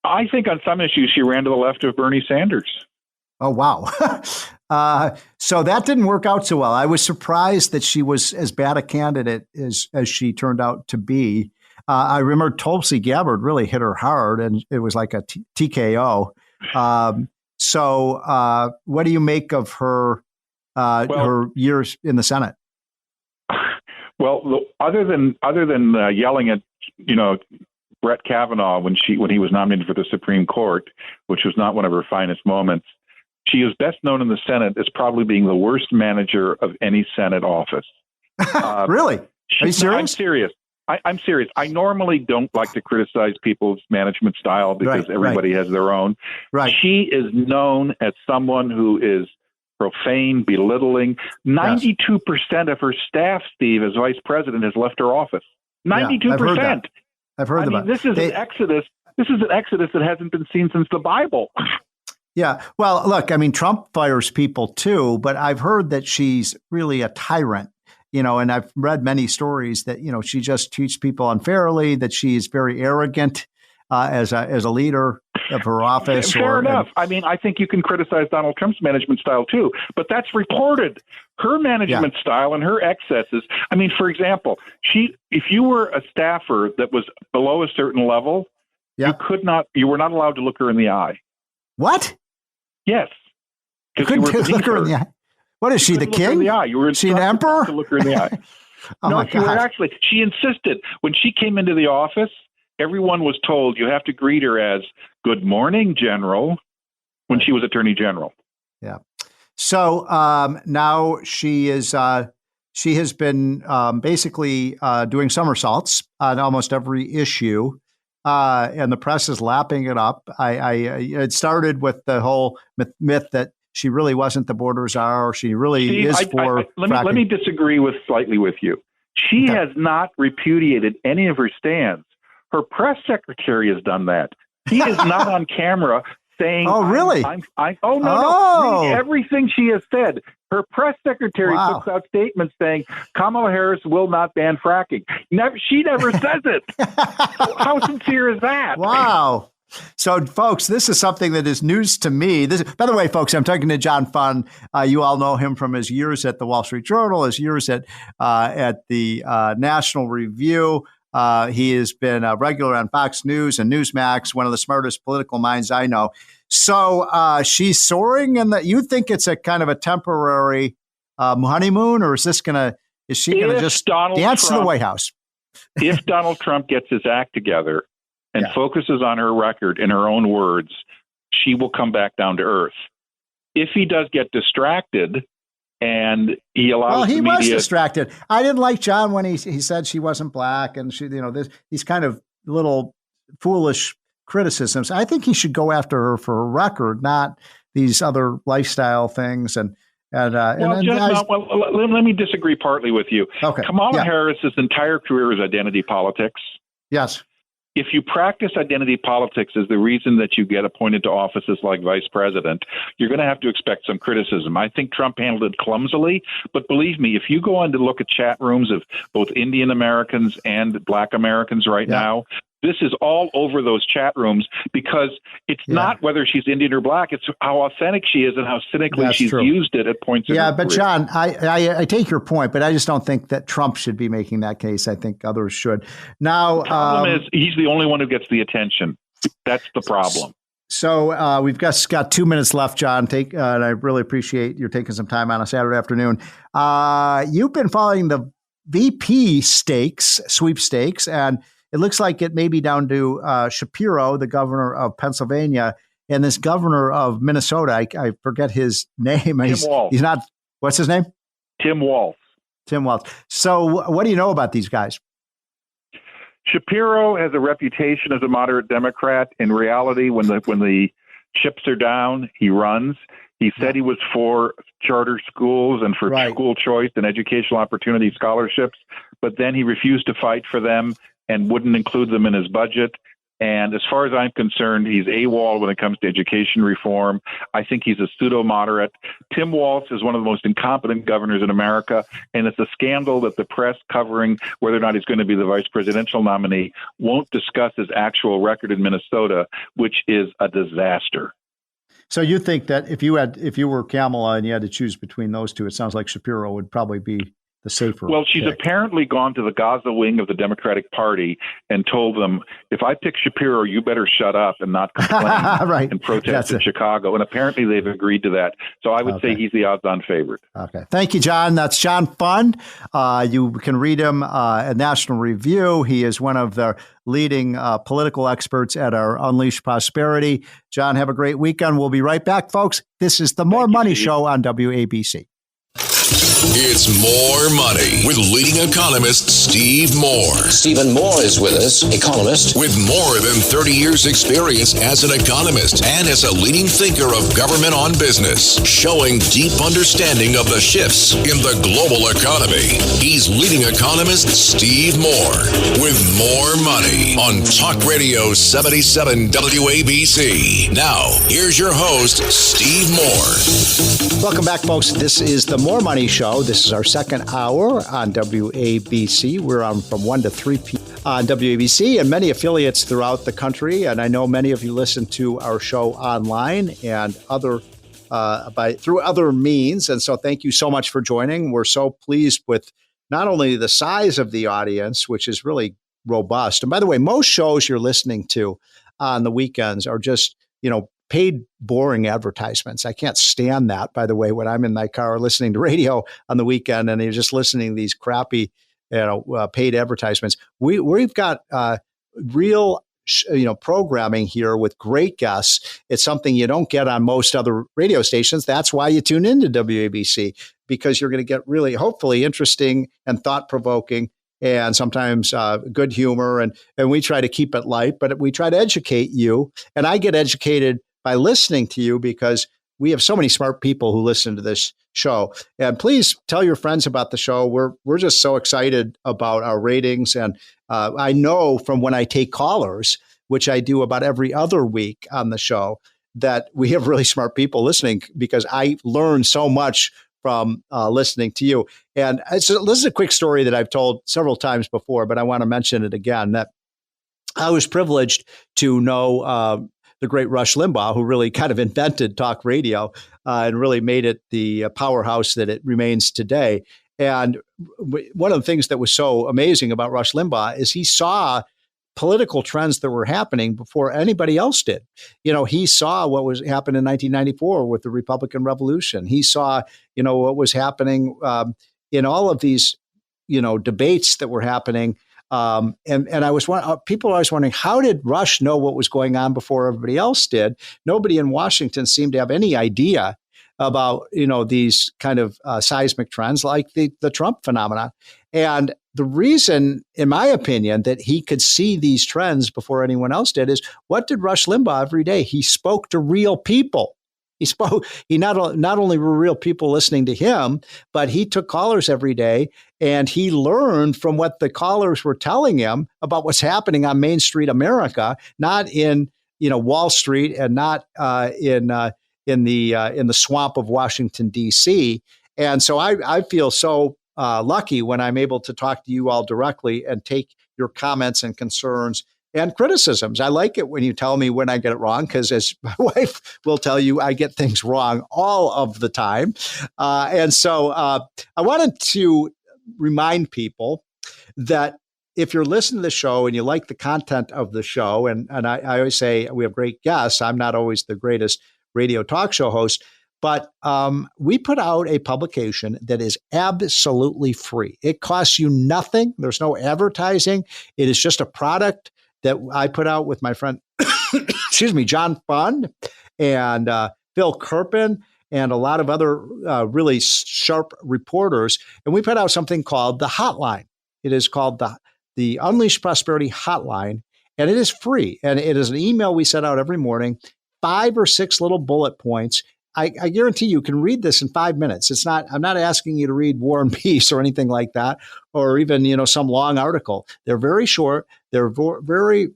I think on some issues she ran to the left of Bernie Sanders. Oh, wow. So that didn't work out so well. I was surprised that she was as bad a candidate as she turned out to be. I remember Tulsi Gabbard really hit her hard, and it was like a TKO. So what do you make of her her years in the Senate? Well, other than yelling at Brett Kavanaugh when he was nominated for the Supreme Court, which was not one of her finest moments. She is best known in the Senate as probably being the worst manager of any Senate office. Really? Are you serious? No, I'm serious. I'm serious. I normally don't like to criticize people's management style because everybody has their own. Right. She is known as someone who is profane, belittling. 92% of her staff, Steve, as vice president, has left her office. 92%. I've heard about this is an exodus. This is an exodus that hasn't been seen since the Bible. Yeah. Well, look, I mean, Trump fires people too, but I've heard that she's really a tyrant. And I've read many stories that, she just treats people unfairly, that she's very arrogant as a leader of her office. Fair enough. I mean, I think you can criticize Donald Trump's management style too, but that's reported. Her management style and her excesses. I mean, for example, if you were a staffer that was below a certain level, you were not allowed to look her in the eye. What? Yes. You couldn't look her in the eye. What is she, the king? You were she an emperor? To look her in the eye. No, she insisted. When she came into the office, everyone was told you have to greet her as "Good morning, General," when she was Attorney General. Yeah. So now she is. She has been basically doing somersaults on almost every issue, and the press is lapping it up. It started with the whole myth that she really wasn't the border czar. She really is for. Let me disagree slightly with you. She has not repudiated any of her stands. Her press secretary has done that. He is not on camera saying, "Oh, really? No. Everything she has said." Her press secretary puts out statements saying Kamala Harris will not ban fracking. She never says it. How sincere is that? Wow. So, folks, this is something that is news to me. By the way, folks, I'm talking to John Fund. You all know him from his years at the Wall Street Journal, his years at the National Review. He has been a regular on Fox News and Newsmax, one of the smartest political minds I know. So she's soaring, and you think it's a kind of a temporary honeymoon, or is she going to just dance to the White House? If Donald Trump gets his act together and focuses on her record in her own words, she will come back down to earth. If he does get distracted and he allows the media... was distracted. I didn't like John when he said she wasn't black and she, these kind of little foolish criticisms. I think he should go after her for a record, not these other lifestyle things. Let me disagree partly with you. Okay. Kamala Harris's entire career is identity politics. Yes. If you practice identity politics as the reason that you get appointed to offices like vice president, you're going to have to expect some criticism. I think Trump handled it clumsily, but believe me, if you go on to look at chat rooms of both Indian Americans and Black Americans right now, this is all over those chat rooms because it's not whether she's Indian or Black. It's how authentic she is and how cynically she's used it at points in her but career. John, I take your point, but I just don't think that Trump should be making that case. I think others should. Now, the problem is he's the only one who gets the attention. That's the problem. So we've got 2 minutes left, John. And I really appreciate you taking some time on a Saturday afternoon. You've been following the VP sweepstakes, and it looks like it may be down to Shapiro, the governor of Pennsylvania, and this governor of Minnesota. I forget his name. Walz. He's not. What's his name? Tim Walz. Tim Walz. So what do you know about these guys? Shapiro has a reputation as a moderate Democrat. In reality, when the chips are down, he runs. He said he was for charter schools and for school choice and educational opportunity scholarships, but then he refused to fight for them and wouldn't include them in his budget. And as far as I'm concerned, he's AWOL when it comes to education reform. I think he's a pseudo-moderate. Tim Walz is one of the most incompetent governors in America, and it's a scandal that the press covering whether or not he's going to be the vice presidential nominee won't discuss his actual record in Minnesota, which is a disaster. So you think that if you were Kamala and you had to choose between those two, it sounds like Shapiro would probably be the safer. Well, she's pick. apparently gone to the Gaza wing of the Democratic Party and told them, if I pick Shapiro, you better shut up and not complain right. and protest in Chicago. And apparently they've agreed to that. So I would say he's the odds-on favorite. Okay. Thank you, John. That's John Fund. You can read him at National Review. He is one of the leading political experts at our Unleash Prosperity. John, have a great weekend. We'll be right back, folks. This is the More Money Show on WABC. It's More Money with leading economist Steve Moore. Stephen Moore is with us, economist. With more than 30 years experience as an economist and as a leading thinker of government on business, showing deep understanding of the shifts in the global economy. He's leading economist Steve Moore with More Money on Talk Radio 77 WABC. Now, here's your host, Steve Moore. Welcome back, folks. This is the More Money Show. This is our second hour on WABC. We're on from 1 to 3 p.m. on WABC and many affiliates throughout the country. And I know many of you listen to our show online and through other means. And so thank you so much for joining. We're so pleased with not only the size of the audience, which is really robust. And by the way, most shows you're listening to on the weekends are just, paid boring advertisements. I can't stand that, by the way, when I'm in my car listening to radio on the weekend and you're just listening to these crappy, paid advertisements. We've got real, programming here with great guests. It's something you don't get on most other radio stations. That's why you tune into WABC, because you're going to get really, hopefully, interesting and thought-provoking and sometimes good humor. And we try to keep it light, but we try to educate you. And I get educated by listening to you because we have so many smart people who listen to this show. And please tell your friends about the show. We're just so excited about our ratings. And I know from when I take callers, which I do about every other week on the show, that we have really smart people listening because I learn so much from listening to you. And this is a quick story that I've told several times before, but I want to mention it again, that I was privileged to know the great Rush Limbaugh, who really kind of invented talk radio and really made it the powerhouse that it remains today. And one of the things that was so amazing about Rush Limbaugh is he saw political trends that were happening before anybody else did. He saw what was happening in 1994 with the Republican Revolution. He saw, what was happening in all of these, debates that were happening. And I was people are always wondering, how did Rush know what was going on before everybody else did? Nobody in Washington seemed to have any idea about, these kind of seismic trends like the Trump phenomenon. And the reason, in my opinion, that he could see these trends before anyone else did is, what did Rush Limbaugh every day? He spoke to real people. He not only were real people listening to him, but he took callers every day and he learned from what the callers were telling him about what's happening on Main Street America, not in, Wall Street and not in the swamp of Washington, D.C. And so I feel so lucky when I'm able to talk to you all directly and take your comments and concerns and criticisms. I like it when you tell me when I get it wrong, because as my wife will tell you, I get things wrong all of the time. And so I wanted to remind people that if you're listening to the show and you like the content of the show, and I always say we have great guests, I'm not always the greatest radio talk show host, but we put out a publication that is absolutely free. It costs you nothing. There's no advertising. It is just a product that I put out with my friend, John Fund and Phil Kerpen and a lot of other really sharp reporters. And we put out something called the Hotline. It is called the Unleash Prosperity Hotline, and it is free. And it is an email we send out every morning, 5 or 6 little bullet points. I guarantee you can read this in 5 minutes. I'm not asking you to read War and Peace or anything like that, or even, some long article. They're very short. They're very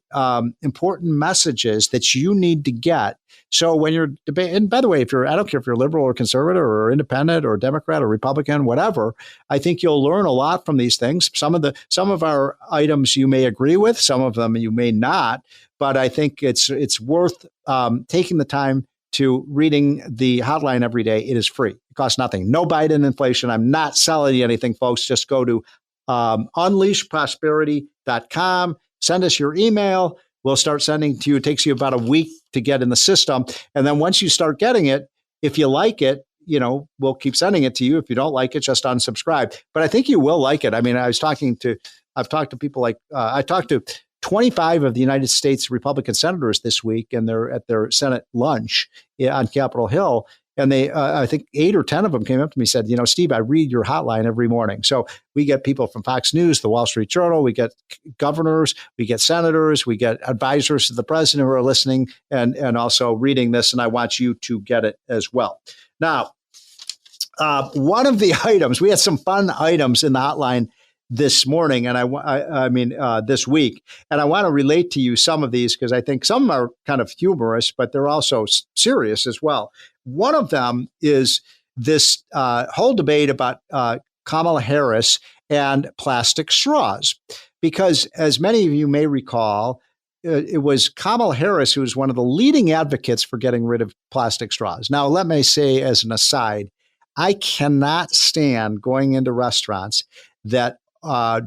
important messages that you need to get. So when you're debating, and by the way, I don't care if you're liberal or conservative or independent or Democrat or Republican, whatever, I think you'll learn a lot from these things. Some of our items you may agree with, some of them you may not, but I think it's worth taking the time to reading the Hotline every day. It is free. It costs nothing. No Biden inflation. I'm not selling you anything, folks. Just go to unleashprosperity.com. Send us your email. We'll start sending to you. It takes you about a week to get in the system. And then once you start getting it, if you like it, we'll keep sending it to you. If you don't like it, just unsubscribe. But I think you will like it. I mean, I've talked to people like, I talked to 25 of the United States Republican senators this week, and they're at their Senate lunch on Capitol Hill. And they, I think 8 or 10 of them came up to me and said, Steve, I read your hotline every morning. So we get people from Fox News, the Wall Street Journal, we get governors, we get senators, we get advisors to the president who are listening and also reading this. And I want you to get it as well. Now, one of the items, we had some fun items in the hotline this morning, and this week. And I want to relate to you some of these because I think some are kind of humorous, but they're also serious as well. One of them is this whole debate about Kamala Harris and plastic straws, because as many of you may recall, it was Kamala Harris who was one of the leading advocates for getting rid of plastic straws. Now, let me say as an aside, I cannot stand going into restaurants that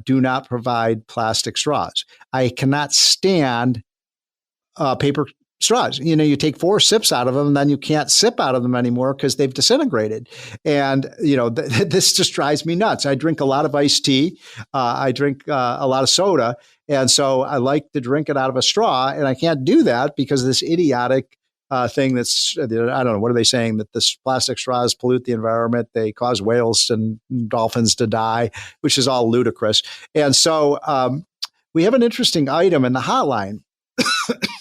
do not provide plastic straws. I cannot stand paper straws. You take 4 sips out of them, and then you can't sip out of them anymore because they've disintegrated. And, this just drives me nuts. I drink a lot of iced tea. I drink a lot of soda. And so I like to drink it out of a straw, and I can't do that because of this idiotic thing that's, I don't know, what are they saying? That this plastic straws pollute the environment. They cause whales and dolphins to die, which is all ludicrous. And so we have an interesting item in the hotline,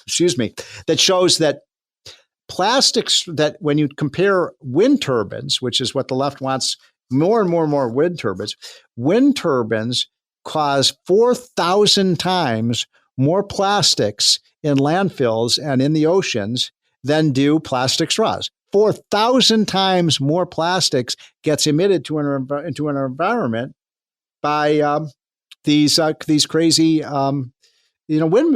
excuse me, that shows that plastics, that when you compare wind turbines, which is what the left wants, more and more wind turbines cause 4,000 times more plastics in landfills and in the oceans than do plastic straws. 4,000 times more plastics gets emitted into an environment by these crazy wind,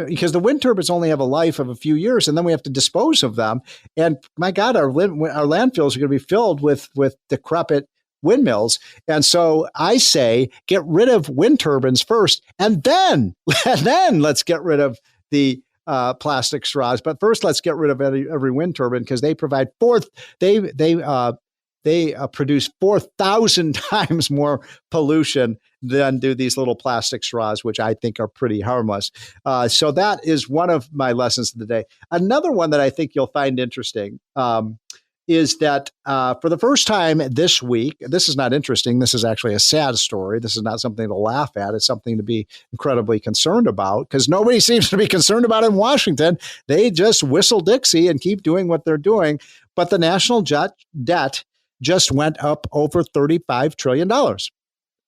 because the wind turbines only have a life of a few years, and then we have to dispose of them. And my God, our landfills are going to be filled with decrepit windmills. And so I say, get rid of wind turbines first, and then let's get rid of the plastic straws. But first, let's get rid of every wind turbine, because they provide they produce 4,000 times more pollution than do these little plastic straws, which I think are pretty harmless. So that is one of my lessons of the day. Another one that I think you'll find interesting is that for the first time this week, this is not interesting. This is actually a sad story. This is not something to laugh at. It's something to be incredibly concerned about, because nobody seems to be concerned about it in Washington. They just whistle Dixie and keep doing what they're doing. But the national debt just went up over $35 trillion.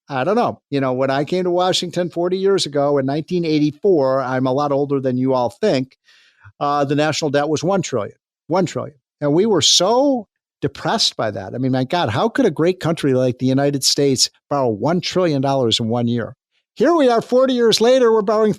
I don't know. When I came to Washington 40 years ago in 1984, I'm a lot older than you all think, the national debt was $1 trillion. And we were so depressed by that. I mean, my God, how could a great country like the United States borrow $1 trillion in 1 year? Here we are 40 years later, we're borrowing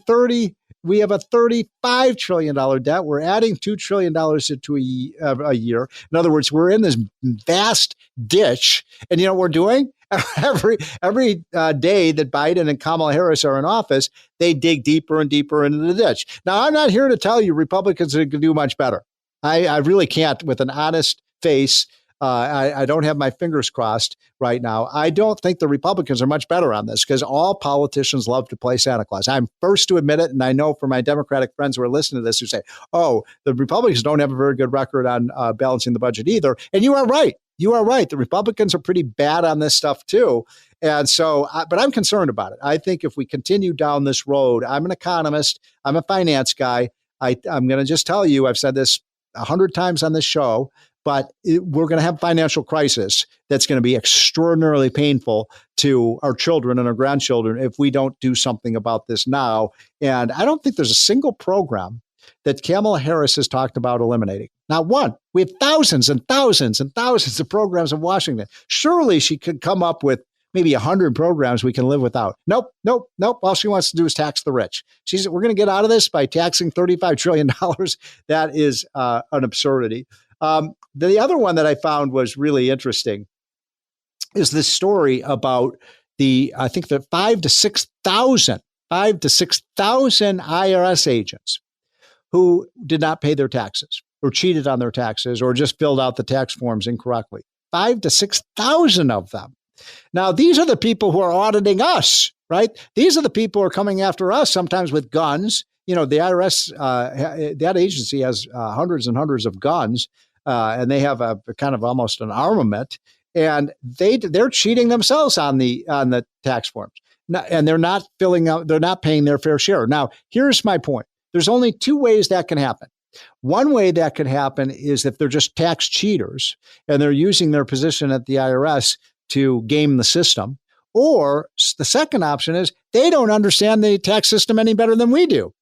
we have a $35 trillion debt. We're adding $2 trillion into a year. In other words, we're in this vast ditch. And you know what we're doing? Every day that Biden and Kamala Harris are in office, they dig deeper and deeper into the ditch. Now, I'm not here to tell you Republicans are going to do much better. I really can't with an honest face. I don't have my fingers crossed right now. I don't think the Republicans are much better on this, because all politicians love to play Santa Claus. I'm first to admit it, and I know for my Democratic friends who are listening to this who say, oh, the Republicans don't have a very good record on balancing the budget either. And you are right. You are right. The Republicans are pretty bad on this stuff too. And so, but I'm concerned about it. I think if we continue down this road, I'm an economist, I'm a finance guy. I'm going to just tell you, I've said this 100 times on this show, but we're going to have a financial crisis that's going to be extraordinarily painful to our children and our grandchildren if we don't do something about this now. And I don't think there's a single program that Kamala Harris has talked about eliminating. Not one. We have thousands and thousands and thousands of programs in Washington. Surely she could come up with maybe 100 programs we can live without. Nope. All she wants to do is tax the rich. She said, we're going to get out of this by taxing $35 trillion. That is an absurdity. The other one that I found was really interesting is this story about I think the 5,000 to 6,000 IRS agents who did not pay their taxes or cheated on their taxes or just filled out the tax forms incorrectly. 5,000 to 6,000 of them. Now, these are the people who are auditing us, right? These are the people who are coming after us, sometimes with guns. The IRS, that agency has hundreds and hundreds of guns, and they have a kind of almost an armament, and they're cheating themselves on the tax forms, and they're not filling out, they're not paying their fair share. Now, here's my point. There's only two ways that can happen. One way that could happen is if they're just tax cheaters and they're using their position at the IRS to game the system. Or the second option is they don't understand the tax system any better than we do.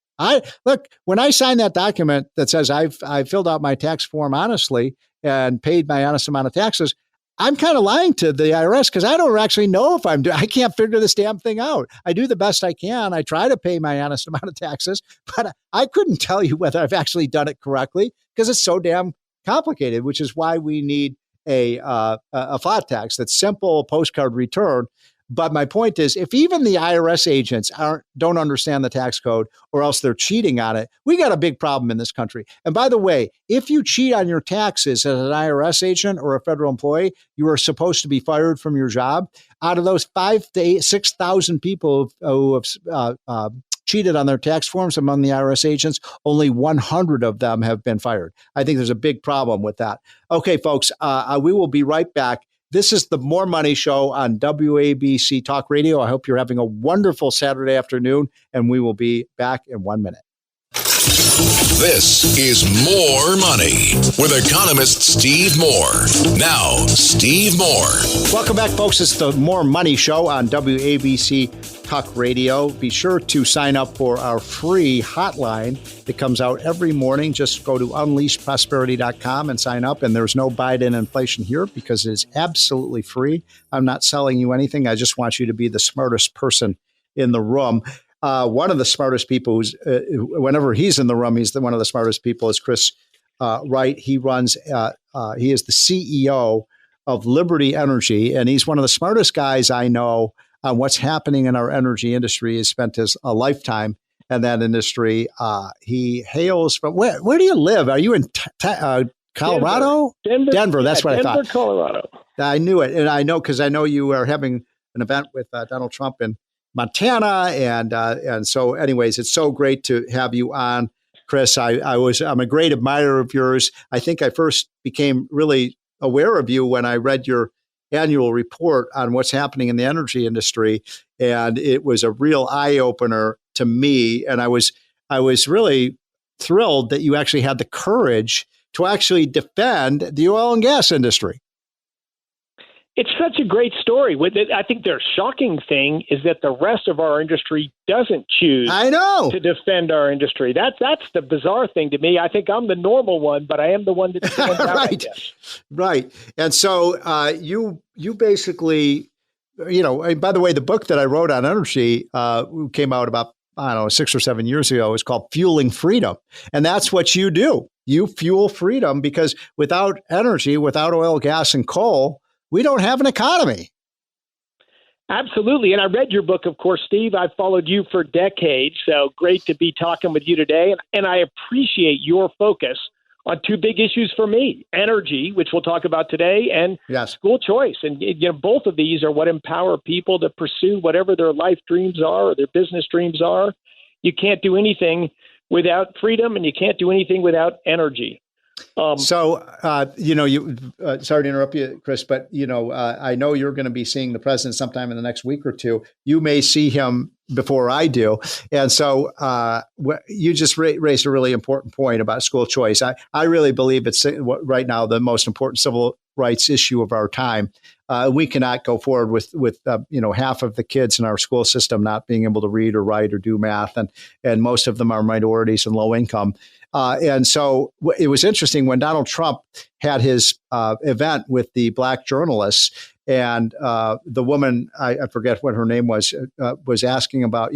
When I sign that document that says I filled out my tax form honestly and paid my honest amount of taxes, I'm kind of lying to the IRS because I don't actually know if I can't figure this damn thing out. I do the best I can. I try to pay my honest amount of taxes, but I couldn't tell you whether I've actually done it correctly because it's so damn complicated, which is why we need a flat tax that's simple, postcard return. But my point is, if even the IRS agents don't understand the tax code or else they're cheating on it, we got a big problem in this country. And by the way, if you cheat on your taxes as an IRS agent or a federal employee, you are supposed to be fired from your job. Out of those 5,000 to 6,000 people who have cheated on their tax forms among the IRS agents, only 100 of them have been fired. I think there's a big problem with that. Okay, folks, we will be right back. This is the More Money Show on WABC Talk Radio. I hope you're having a wonderful Saturday afternoon, and we will be back in 1 minute. This is More Money with economist Steve Moore. Now, Steve Moore. Welcome back, folks. It's the More Money Show on WABC Talk Radio. Be sure to sign up for our free hotline that comes out every morning. Just go to unleashprosperity.com and sign up. And there's no Biden inflation here because it is absolutely free. I'm not selling you anything. I just want you to be the smartest person in the room. One of the smartest people who's, whenever he's in the room, one of the smartest people is Chris Wright. He runs, he is the CEO of Liberty Energy, and he's one of the smartest guys I know on what's happening in our energy industry. He's spent a lifetime in that industry. He hails from, where do you live? Are you in Colorado? Denver, that's what I thought. Denver, Colorado. I knew it, and I know because I know you are having an event with Donald Trump in Montana, and so anyways, it's so great to have you on, Chris. I'm a great admirer of yours. I think I first became really aware of you when I read your annual report on what's happening in the energy industry, and it was a real eye opener to me. And I was really thrilled that you actually had the courage to actually defend the oil and gas industry. It's such a great story. I think the shocking thing is that the rest of our industry doesn't choose to defend our industry. That's the bizarre thing to me. I think I'm the normal one, but I am the one that stands out like this. Right. And so you basically, and by the way, the book that I wrote on energy came out about, 6 or 7 years ago. It's called Fueling Freedom. And that's what you do. You fuel freedom because without energy, without oil, gas, and coal, we don't have an economy. Absolutely. And I read your book, of course, Steve. I've followed you for decades. So great to be talking with you today. And I appreciate your focus on two big issues for me: energy, which we'll talk about today, and school choice. And both of these are what empower people to pursue whatever their life dreams are or their business dreams are. You can't do anything without freedom, and you can't do anything without energy. Sorry to interrupt you, Chris, but, I know you're going to be seeing the president sometime in the next week or two. You may see him before I do. And so you just raised a really important point about school choice. I really believe it's right now the most important civil rights issue of our time. We cannot go forward with half of the kids in our school system not being able to read or write or do math, and most of them are minorities and low income. And so it was interesting when Donald Trump had his event with the black journalists, and the woman, I forget what her name was asking about,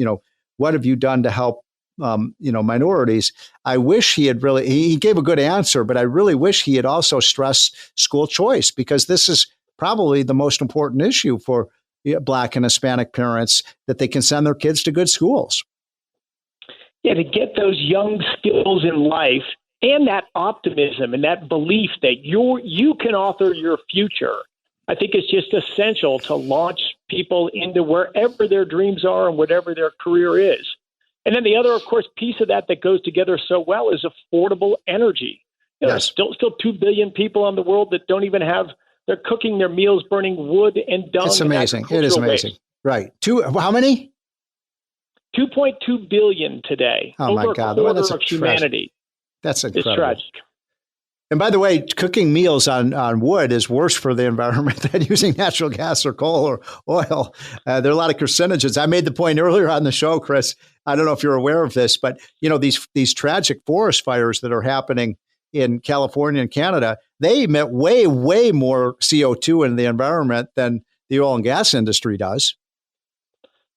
what have you done to help minorities? I wish he gave a good answer, but I really wish he had also stressed school choice, because this is probably the most important issue for Black and Hispanic parents, that they can send their kids to good schools. Yeah, to get those young skills in life and that optimism and that belief that you can author your future. I think it's just essential to launch people into wherever their dreams are and whatever their career is. And then the other, of course, piece of that goes together so well is affordable energy. Yes. There's still 2 billion people in the world that don't even have, they're cooking their meals burning wood and dung. It's amazing. It is amazing. Waste. Right. How many? 2.2 billion today. Oh, my God. Over a quarter of humanity. That's incredible. It's tragic. And by the way, cooking meals on wood is worse for the environment than using natural gas or coal or oil. There are a lot of carcinogens. I made the point earlier on the show, Chris. I don't know if you're aware of this, but these tragic forest fires that are happening in California and Canada, they emit way, way more CO2 in the environment than the oil and gas industry does.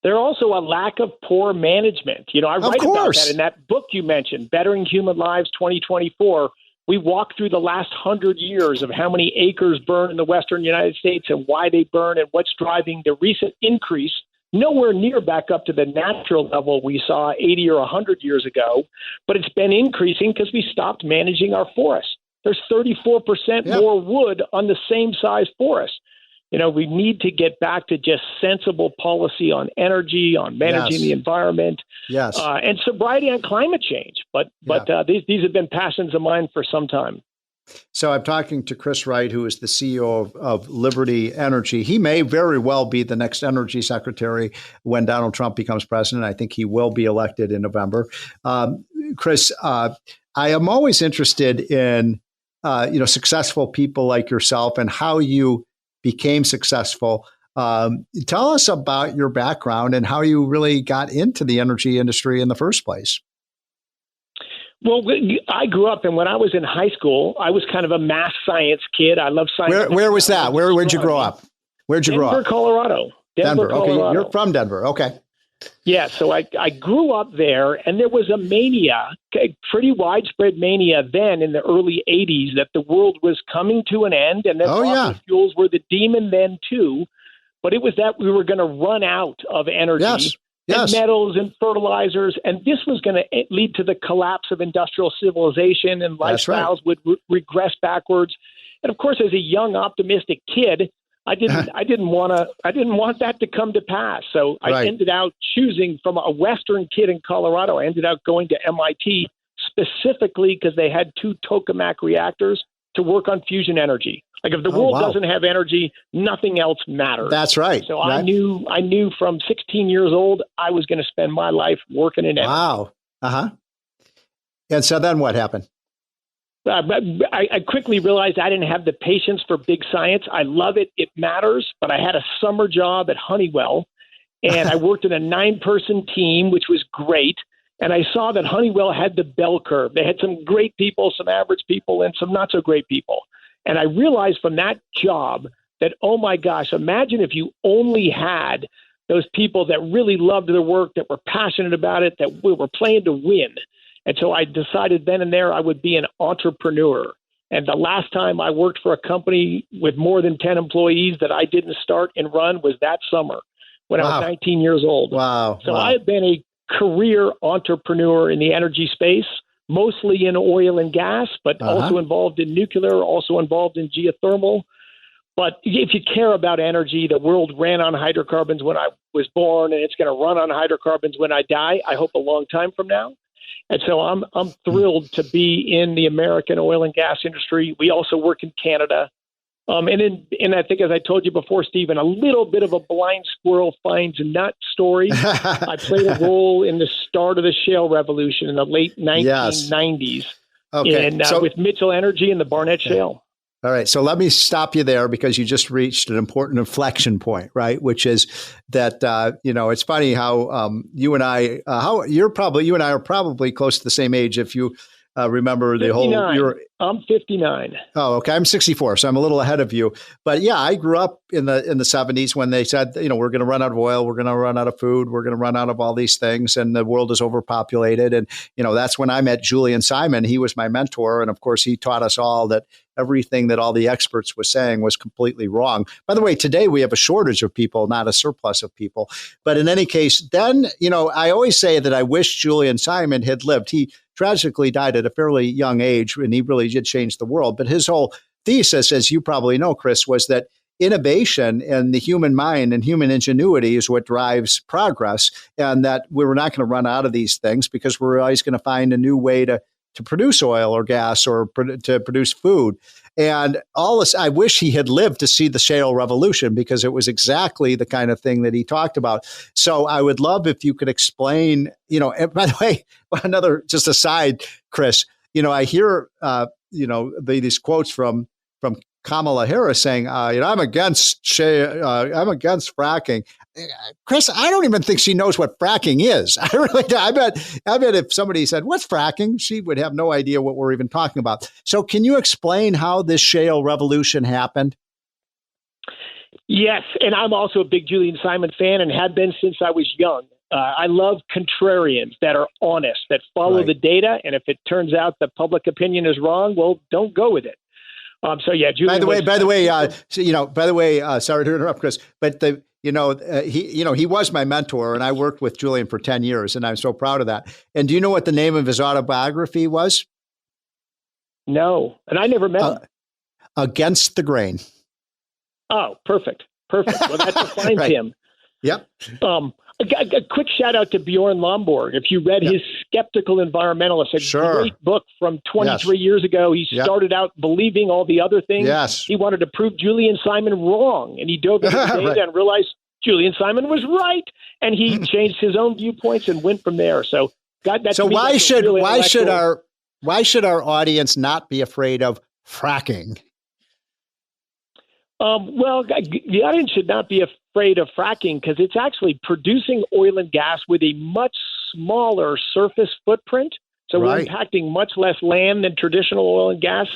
There's also a lack of poor management. I write about that in that book you mentioned, Bettering Human Lives 2024. We walk through the last 100 years of how many acres burn in the western United States and why they burn and what's driving the recent increase, nowhere near back up to the natural level we saw 80 or 100 years ago, but it's been increasing because we stopped managing our forests. There's 34% more wood on the same size forest. We need to get back to just sensible policy on energy, on managing the environment, and sobriety on climate change. But these have been passions of mine for some time. So I'm talking to Chris Wright, who is the CEO of Liberty Energy. He may very well be the next energy secretary when Donald Trump becomes president. I think he will be elected in November. Chris, I am always interested in successful people like yourself and how you became successful. Tell us about your background and how you really got into the energy industry in the first place. Well, I grew up, and when I was in high school, I was kind of a math science kid. I love science. Where was that? Where'd you grow up? Where'd you grow up? Denver, Colorado. Denver. Colorado. Okay, you're from Denver. Okay. Yeah, so I grew up there, and there was a mania, a pretty widespread mania then in the early 80s that the world was coming to an end, and that fossil fuels were the demon then too. But it was that we were going to run out of energy and metals and fertilizers, and this was going to lead to the collapse of industrial civilization, and lifestyles would regress backwards. And of course, as a young, optimistic kid, I didn't want that to come to pass. So I ended out choosing from a Western kid in Colorado. I ended up going to MIT specifically because they had 2 tokamak reactors to work on fusion energy. Like if the world doesn't have energy, nothing else matters. That's right. So I knew from 16 years old, I was going to spend my life working in energy. Wow. Uh-huh. And so then what happened? I quickly realized I didn't have the patience for big science. I love it. It matters. But I had a summer job at Honeywell, and I worked in a 9-person team, which was great. And I saw that Honeywell had the bell curve. They had some great people, some average people, and some not so great people. And I realized from that job that, oh my gosh, imagine if you only had those people that really loved their work, that were passionate about it, that were playing to win. And so I decided then and there I would be an entrepreneur. And the last time I worked for a company with more than 10 employees that I didn't start and run was that summer when I was 19 years old. Wow. So I have been a career entrepreneur in the energy space, mostly in oil and gas, but also involved in nuclear, also involved in geothermal. But if you care about energy, the world ran on hydrocarbons when I was born, and it's going to run on hydrocarbons when I die, I hope a long time from now. And so I'm thrilled to be in the American oil and gas industry. We also work in Canada. And I think, as I told you before, Stephen, a little bit of a blind squirrel finds a nut story. I played a role in the start of the shale revolution in the late 1990s with Mitchell Energy and the Barnett Shale. All right. So let me stop you there because you just reached an important inflection point, right? Which is that, it's funny how you and I are probably close to the same age. If you remember the 59. whole, I'm 59. Oh, okay. I'm 64, so I'm a little ahead of you. But yeah, I grew up in the 70s when they said, we're going to run out of oil, we're going to run out of food, we're going to run out of all these things, and the world is overpopulated. And that's when I met Julian Simon. He was my mentor, and of course, he taught us all that everything that all the experts were saying was completely wrong. By the way, today we have a shortage of people, not a surplus of people. But in any case, then I always say that I wish Julian Simon had lived. He tragically died at a fairly young age, and he really did change the world. But his whole thesis, as you probably know, Chris, was that innovation and the human mind and human ingenuity is what drives progress, and that we're not going to run out of these things because we're always going to find a new way to produce oil or gas or to produce food. And all this, I wish he had lived to see the shale revolution, because it was exactly the kind of thing that he talked about. So I would love if you could explain, and by the way, another just aside, Chris, I hear, these quotes from Kamala Harris saying, I'm against fracking. Chris, I don't even think she knows what fracking is. I really do. I bet if somebody said, what's fracking? She would have no idea what we're even talking about. So can you explain how this shale revolution happened? Yes, and I'm also a big Julian Simon fan and have been since I was young. I love contrarians that are honest, that follow the data, and if it turns out the public opinion is wrong, well, don't go with it. Julian. By the way, sorry to interrupt, Chris, but he was my mentor, and I worked with Julian for 10 years, and I'm so proud of that. And do you know what the name of his autobiography was? No, and I never met him. Against the Grain. Oh, perfect. Well, that defines him. Yep. A quick shout out to Bjorn Lomborg. If you read his Skeptical Environmentalist, a great book from 23 years ago. He started out believing all the other things. Yes. He wanted to prove Julian Simon wrong, and he dove into the data and realized Julian Simon was right, and he changed his own viewpoints and went from there. So, why should our audience not be afraid of fracking? The audience should not be afraid of fracking because it's actually producing oil and gas with a much smaller surface footprint. So we're impacting much less land than traditional oil and gas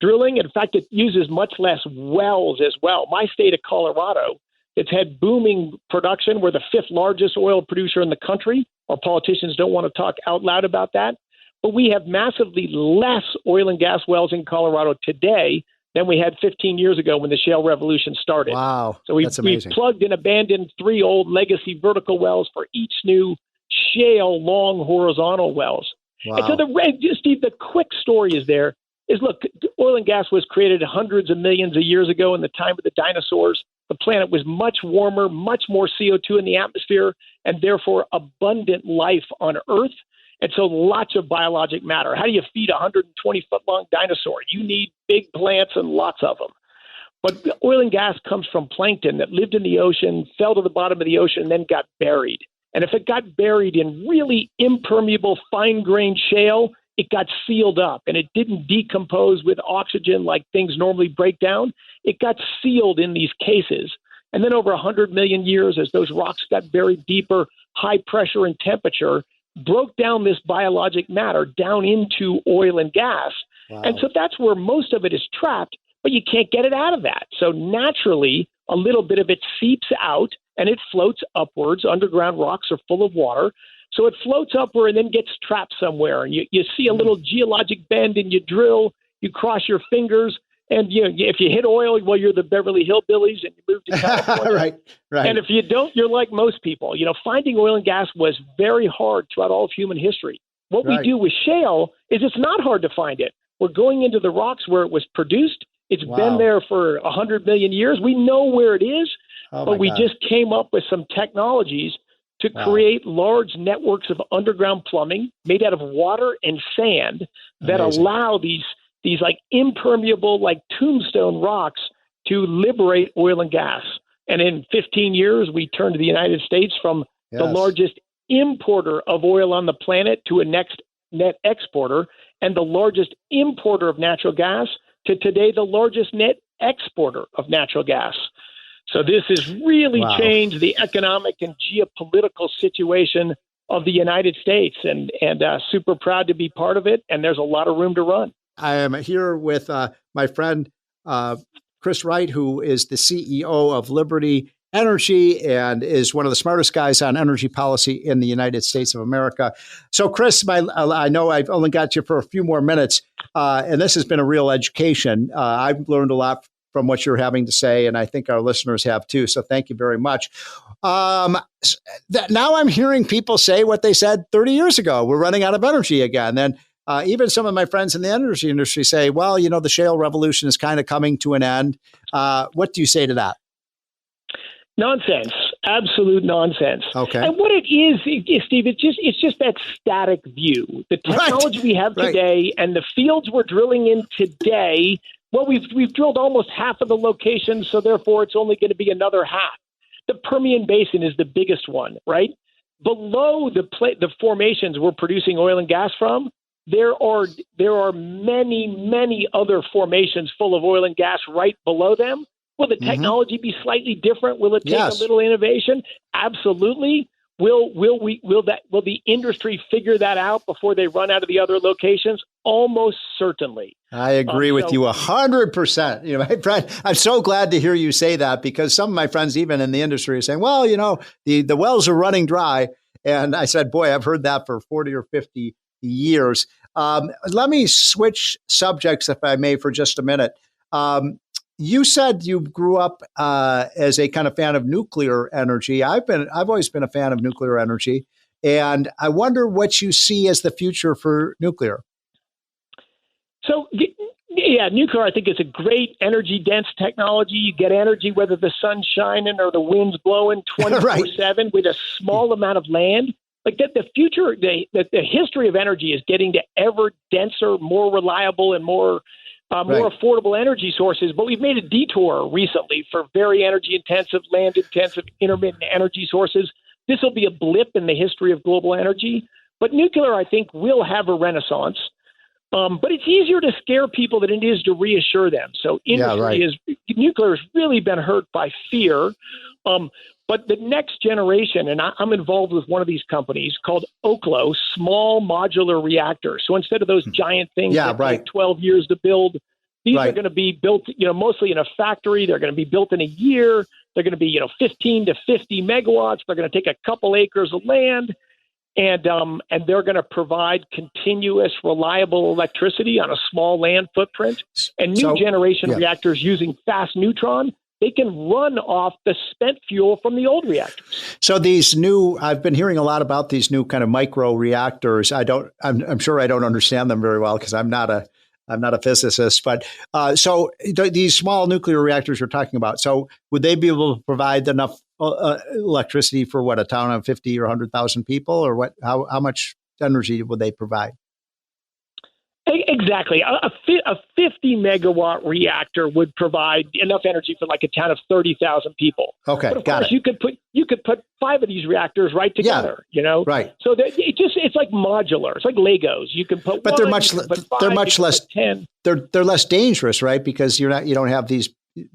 drilling. In fact, it uses much less wells as well. My state of Colorado, it's had booming production. We're the 5th largest oil producer in the country. Our politicians don't want to talk out loud about that. But we have massively less oil and gas wells in Colorado today than we had 15 years ago when the shale revolution started. Wow, so we've plugged and abandoned 3 old legacy vertical wells for each new shale long horizontal wells. Wow. And so Steve, the quick story is look, oil and gas was created hundreds of millions of years ago in the time of the dinosaurs. The planet was much warmer, much more CO2 in the atmosphere, and therefore abundant life on Earth. And so lots of biologic matter. How do you feed a 120-foot-long dinosaur? You need big plants and lots of them. But oil and gas comes from plankton that lived in the ocean, fell to the bottom of the ocean, and then got buried. And if it got buried in really impermeable, fine-grained shale, it got sealed up, and it didn't decompose with oxygen like things normally break down. It got sealed in these cases. And then over 100 million years, as those rocks got buried deeper, high pressure and temperature broke down this biologic matter down into oil and gas. Wow. And so that's where most of it is trapped, but you can't get it out of that. So naturally, a little bit of it seeps out and it floats upwards. Underground rocks are full of water. So it floats upward and then gets trapped somewhere. And you see a little geologic bend and you drill, you cross your fingers. And if you hit oil, well, you're the Beverly Hillbillies and you move to California. Right. And if you don't, you're like most people. Finding oil and gas was very hard throughout all of human history. What we do with shale is it's not hard to find it. We're going into the rocks where it was produced. It's been there for 100 million years. We know where it is, but we just came up with some technologies to create large networks of underground plumbing made out of water and sand that allow these like impermeable, like tombstone rocks to liberate oil and gas. And in 15 years, we turned the United States from the largest importer of oil on the planet to a next net exporter, and the largest importer of natural gas to today the largest net exporter of natural gas. So this has really changed the economic and geopolitical situation of the United States, and super proud to be part of it. And there's a lot of room to run. I am here with my friend Chris Wright, who is the CEO of Liberty Energy and is one of the smartest guys on energy policy in the United States of America. So, Chris, I know I've only got you for a few more minutes, and this has been a real education. I've learned a lot from what you're having to say, and I think our listeners have too. So thank you very much. Now I'm hearing people say what they said 30 years ago. We're running out of energy again. And even some of my friends in the energy industry say, well, the shale revolution is kind of coming to an end. What do you say to that? Nonsense. Absolute nonsense. Okay. And what it is, Steve, it's just that static view. The technology we have today and the fields we're drilling in today, well, we've drilled almost half of the locations, so therefore it's only going to be another half. The Permian Basin is the biggest one, right? Below the formations we're producing oil and gas from, there are many other formations full of oil and gas right below them. Will the technology be slightly different? Will it take a little innovation? Absolutely. Will the industry figure that out before they run out of the other locations? Almost certainly. I agree with you 100%. My friend, I'm so glad to hear you say that, because some of my friends, even in the industry, are saying, well, the wells are running dry. And I said, boy, I've heard that for 40 or 50 years. Let me switch subjects, if I may, for just a minute. You said you grew up as a kind of fan of nuclear energy. I've always been a fan of nuclear energy, and I wonder what you see as the future for nuclear. So, nuclear, I think, is a great energy-dense technology. You get energy whether the sun's shining or the wind's blowing 24/7 with a small amount of land. Like the future, the history of energy is getting to ever denser, more reliable, and more affordable energy sources. But we've made a detour recently for very energy-intensive, land-intensive, intermittent energy sources. This will be a blip in the history of global energy. But nuclear, I think, will have a renaissance. But it's easier to scare people than it is to reassure them. So nuclear has really been hurt by fear. But the next generation, and I'm involved with one of these companies called Oklo, small modular reactors. So instead of those giant things that take 12 years to build, these are going to be built, mostly in a factory. They're going to be built in a year. They're going to be, 15 to 50 megawatts. They're going to take a couple acres of land, and they're going to provide continuous, reliable electricity on a small land footprint. And new generation reactors using fast neutron, they can run off the spent fuel from the old reactors. So I've been hearing a lot about these new kind of micro reactors. I'm sure I don't understand them very well because I'm not a physicist, but so these small nuclear reactors you're talking about, so would they be able to provide enough electricity for a town of 50 or 100,000 people, or what? How much energy would they provide? Exactly. A 50 megawatt reactor would provide enough energy for like a town of 30,000 people. Okay, but of course, you could put 5 of these reactors right together. Right. So it's like modular. It's like Legos. You can put, but they're much less 10. They're less dangerous, right? Because you don't have these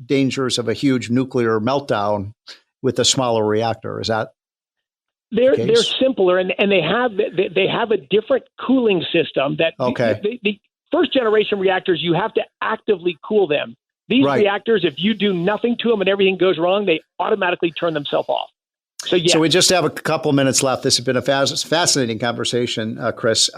dangers of a huge nuclear meltdown with a smaller reactor. Is that? They're simpler, and they have a different cooling system. The first generation reactors, you have to actively cool them. These reactors, if you do nothing to them and everything goes wrong, they automatically turn themselves off. So we just have a couple minutes left. This has been a fascinating conversation, Chris.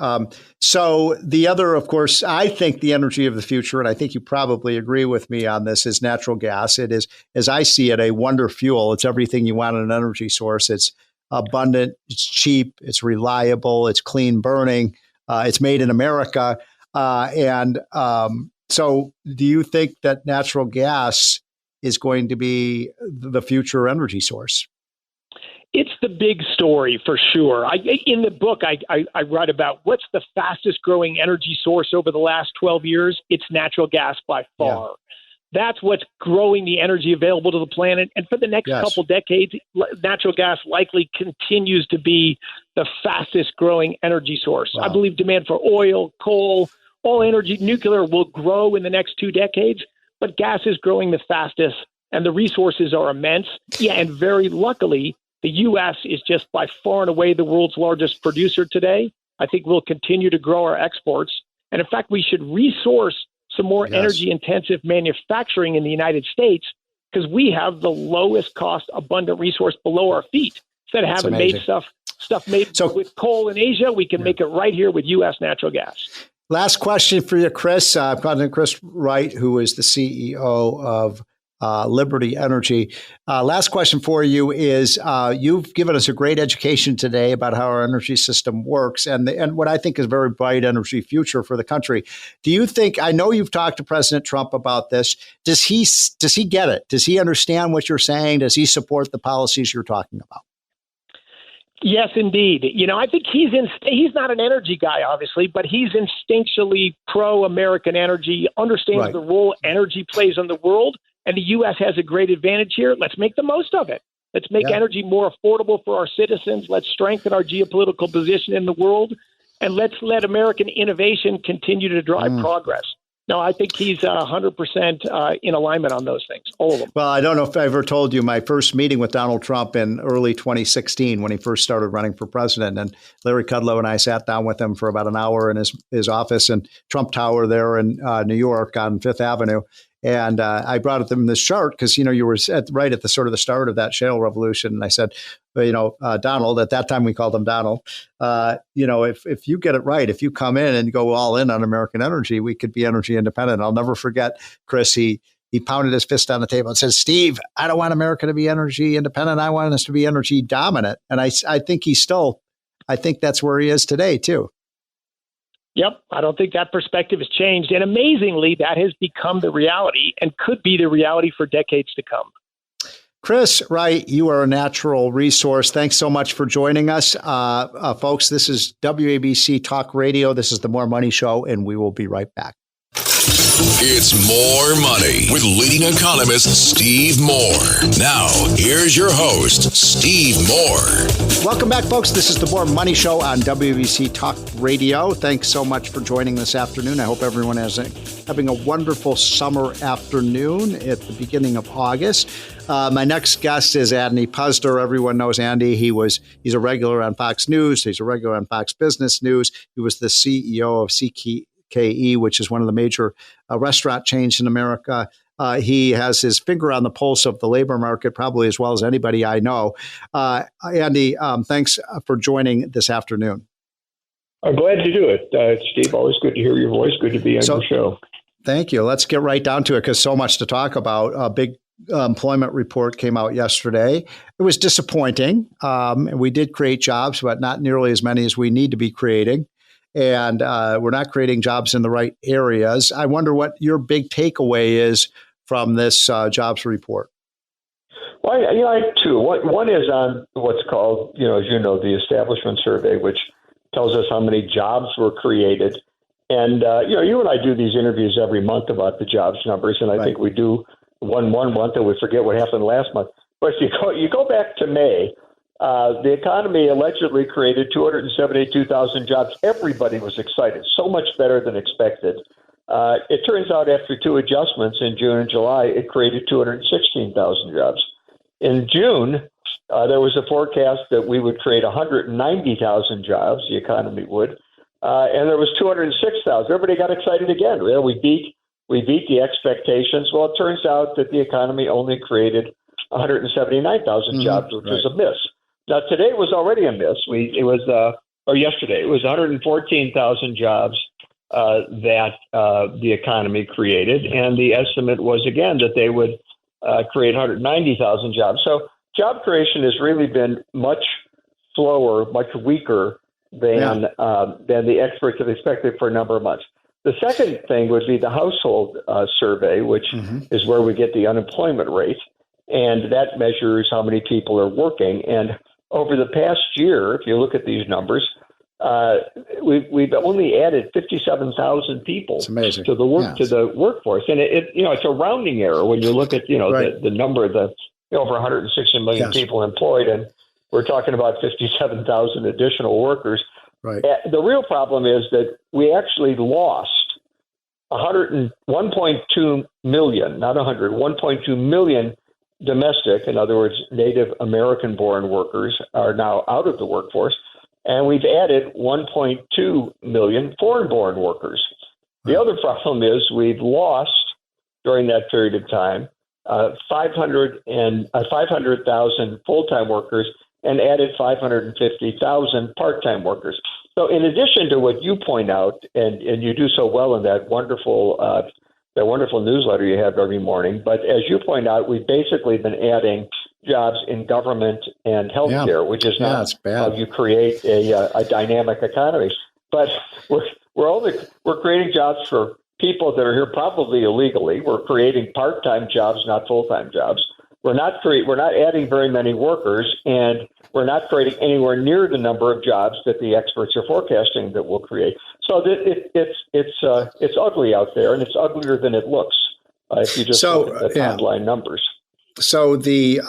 So the other, of course, I think the energy of the future, and I think you probably agree with me on this, is natural gas. It is, as I see it, a wonder fuel. It's everything you want in an energy source. It's abundant, it's cheap, it's reliable, it's clean burning, it's made in America. So do you think that natural gas is going to be the future energy source? It's the big story for sure. In the book, I write about what's the fastest growing energy source over the last 12 years. It's natural gas by far. Yeah. That's what's growing the energy available to the planet. And for the next couple decades, natural gas likely continues to be the fastest growing energy source. Wow. I believe demand for oil, coal, all energy, nuclear will grow in the next 2 decades, but gas is growing the fastest and the resources are immense. Yeah, and very luckily, the U.S. is just by far and away the world's largest producer today. I think we'll continue to grow our exports. And in fact, we should resource some more energy-intensive manufacturing in the United States because we have the lowest cost abundant resource below our feet. Instead of having made stuff made with coal in Asia, we can make it right here with U.S. natural gas. Last question for you, Chris. President Chris Wright, who is the CEO of Liberty Energy. Last question for you is, you've given us a great education today about how our energy system works and what I think is a very bright energy future for the country. Do you think, I know you've talked to President Trump about this, does he get it? Does he understand what you're saying? Does he support the policies you're talking about? Yes, indeed. I think he's not an energy guy, obviously, but he's instinctually pro-American energy, understands the role energy plays in the world, and the U.S. has a great advantage here. Let's make the most of it. Let's make energy more affordable for our citizens. Let's strengthen our geopolitical position in the world, and let's let American innovation continue to drive progress. No, I think he's 100% in alignment on those things, all of them. Well, I don't know if I ever told you my first meeting with Donald Trump in early 2016 when he first started running for president. And Larry Kudlow and I sat down with him for about an hour in his office in Trump Tower there in New York on Fifth Avenue. And I brought them this chart because, you were right at the sort of the start of that shale revolution. And I said, Donald, at that time we called him Donald, if you get it right, if you come in and go all in on American energy, we could be energy independent. I'll never forget, Chris, he pounded his fist on the table and said, Steve, I don't want America to be energy independent. I want us to be energy dominant. And I think I think that's where he is today, too. Yep. I don't think that perspective has changed. And amazingly, that has become the reality and could be the reality for decades to come. Chris Wright, you are a natural resource. Thanks so much for joining us. Folks, this is WABC Talk Radio. This is the More Money Show, and we will be right back. It's More Money with leading economist Steve Moore. Now, here's your host, Steve Moore. Welcome back, folks. This is the More Money Show on WABC Talk Radio. Thanks so much for joining this afternoon. I hope everyone is having a wonderful summer afternoon at the beginning of August. My next guest is Andy Puzder. Everyone knows Andy. He's a regular on Fox News. He's a regular on Fox Business News. He was the CEO of CKE, which is one of the major restaurant chains in America. He has his finger on the pulse of the labor market, probably as well as anybody I know. Andy, thanks for joining this afternoon. I'm glad to do it. Steve, always good to hear your voice. Good to be on your show. Thank you. Let's get right down to it because so much to talk about. A big employment report came out yesterday. It was disappointing. We did create jobs, but not nearly as many as we need to be creating. And we're not creating jobs in the right areas. I wonder what your big takeaway is from this jobs report. Well, I have two. One is on what's called, as you know, the Establishment Survey, which tells us how many jobs were created. And, you and I do these interviews every month about the jobs numbers, and I think we do one month and we forget what happened last month. But if you go back to May, the economy allegedly created 272,000 jobs. Everybody was excited, so much better than expected. It turns out after two adjustments in June and July, it created 216,000 jobs. In June, there was a forecast that we would create 190,000 jobs, the economy would, and there was 206,000. Everybody got excited again. We beat the expectations. Well, it turns out that the economy only created 179,000 jobs, which was a miss. Now, today was already a miss. Yesterday, it was 114,000 jobs that the economy created, and the estimate was again that they would create 190,000 jobs. So, job creation has really been much slower, much weaker than the experts have expected for a number of months. The second thing would be the household survey, which is where we get the unemployment rate, and that measures how many people are working. And over the past year, if you look at these numbers, we've only added 57,000 people to the workforce, and it's a rounding error when you look at the number of the over 160 million people employed, and we're talking about 57,000 additional workers. Right. The real problem is that we actually lost 1.2 million, not 1.2 million domestic, in other words, Native American-born workers are now out of the workforce, and we've added 1.2 million foreign-born workers. The other problem is we've lost during that period of time 500,000 full-time workers and added 550,000 part-time workers. So in addition to what you point out, and you do so well in that wonderful newsletter you have every morning, but as you point out, we've basically been adding jobs in government and healthcare, which is not how you create a dynamic economy. But we're creating jobs for people that are here probably illegally. We're creating part-time jobs, not full-time jobs. We're not adding very many workers, and we're not creating anywhere near the number of jobs that the experts are forecasting that we'll create. So it's ugly out there, and it's uglier than it looks if you just look at the top line numbers. So the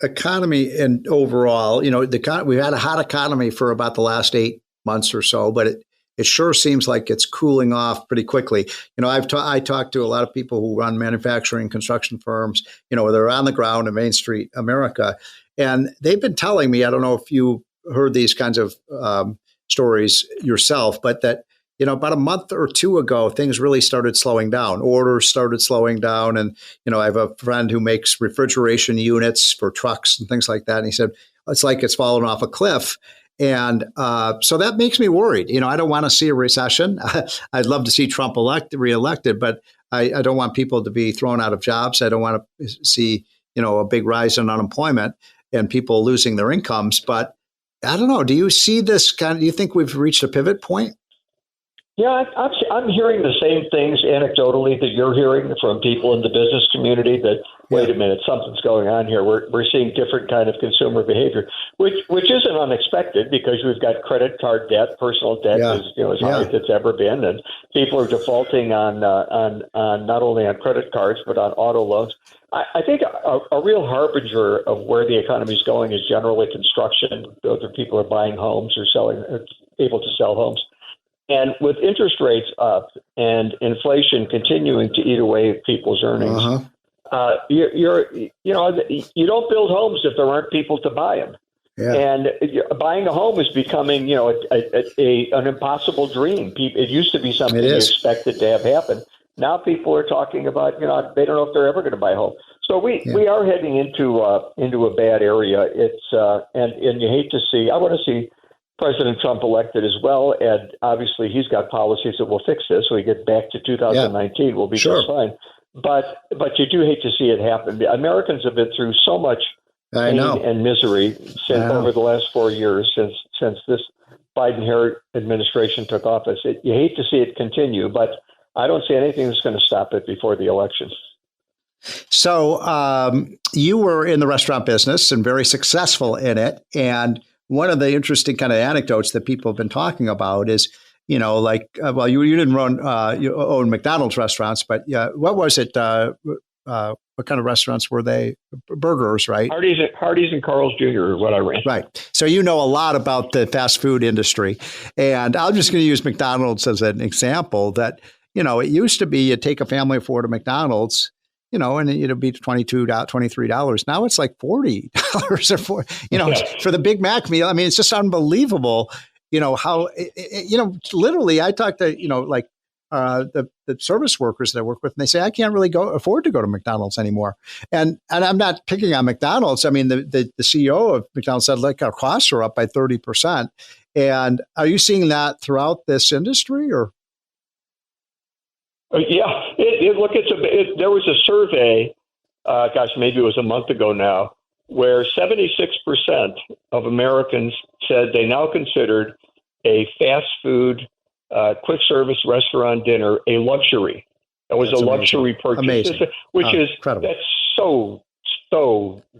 economy and overall, we've had a hot economy for about the last 8 months or so, but it sure seems like it's cooling off pretty quickly. I talked to a lot of people who run manufacturing construction firms, they're on the ground in Main Street, America. And they've been telling me, I don't know if you heard these kinds of stories yourself, but that, about a month or two ago, things really started slowing down. Orders started slowing down. And, I have a friend who makes refrigeration units for trucks and things like that. And he said, it's like it's fallen off a cliff. And so that makes me worried. I don't want to see a recession. I'd love to see Trump reelected, but I don't want people to be thrown out of jobs. I don't want to see, a big rise in unemployment and people losing their incomes. But I don't know. Do you see this do you think we've reached a pivot point? Yeah, I'm hearing the same things anecdotally that you're hearing from people in the business community that, wait a minute, something's going on here. We're seeing different kind of consumer behavior, which isn't unexpected because we've got credit card debt, personal debt is as high as it's ever been, and people are defaulting on not only on credit cards but on auto loans. I think a real harbinger of where the economy is going is generally construction. Whether people are buying homes or able to sell homes. And with interest rates up and inflation continuing to eat away at people's earnings, you don't build homes if there aren't people to buy them. Yeah. And buying a home is becoming, an impossible dream. It used to be something you expected to have happen. Now people are talking about, they don't know if they're ever going to buy a home. So we are heading into a bad area. It's and you hate to see. I want to see President Trump elected as well, and obviously he's got policies that will fix this. So we get back to 2019, we'll be just fine. But you do hate to see it happen. Americans have been through so much pain and misery over the last 4 years since this Biden-Harris administration took office. You hate to see it continue, but I don't see anything that's going to stop it before the election. So you were in the restaurant business and very successful in it, and one of the interesting kind of anecdotes that people have been talking about is, you didn't you own McDonald's restaurants, but what was it? What kind of restaurants were they? Burgers, right? Hardee's and Carl's Jr. are what I ran. Right. So you know a lot about the fast food industry. And I'm just going to use McDonald's as an example that, it used to be you take a family of four to McDonald's, and it'd be $22, $23. Now it's like $40 for the Big Mac meal. I mean, it's just unbelievable, how, literally I talked to, the service workers that I work with, and they say, I can't really afford to go to McDonald's anymore. And I'm not picking on McDonald's. I mean, the CEO of McDonald's said, our costs are up by 30%. And are you seeing that throughout this industry or? Yeah, there was a survey, maybe it was a month ago now, where 76% of Americans said they now considered a fast food, quick service restaurant dinner a luxury. That was a luxury purchase, which is incredible. That's so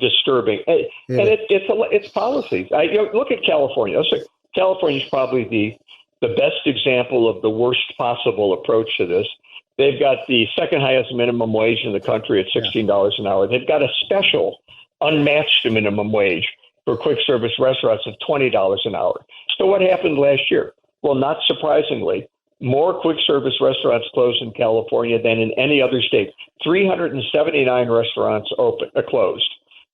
disturbing. And it's policies. Look at California. California is probably the best example of the worst possible approach to this. They've got the second highest minimum wage in the country at $16 an hour. They've got a special unmatched minimum wage for quick service restaurants of $20 an hour. So what happened last year? Well, not surprisingly, more quick service restaurants closed in California than in any other state. 379 restaurants closed.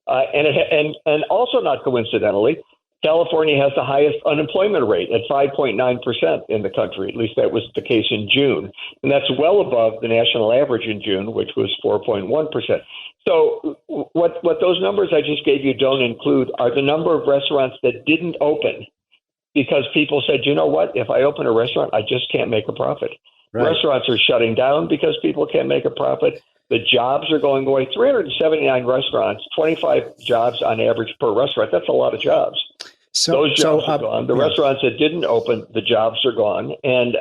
And also not coincidentally, California has the highest unemployment rate at 5.9% in the country. At least that was the case in June. And that's well above the national average in June, which was 4.1%. So what those numbers I just gave you don't include are the number of restaurants that didn't open because people said, you know what, if I open a restaurant, I just can't make a profit. Right. Restaurants are shutting down because people can't make a profit. The jobs are going away. 379 restaurants, 25 jobs on average per restaurant. That's a lot of jobs. So, those jobs are gone. The restaurants that didn't open, the jobs are gone. And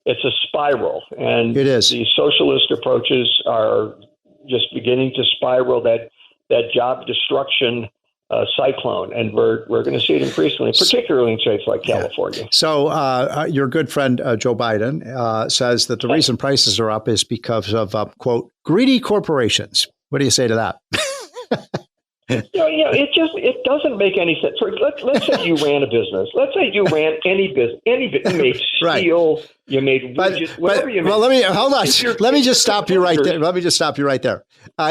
it's a spiral. And it is. The socialist approaches are just beginning to spiral that job destruction cyclone, and we're going to see it increasingly, particularly in states like California. So your good friend Joe Biden says that the reason prices are up is because of, quote, greedy corporations. What do you say to that? It doesn't make any sense. Let's say you ran a business. Let's say you ran any business. You made steel, you made widgets, whatever you made. Well, let me just stop you right there.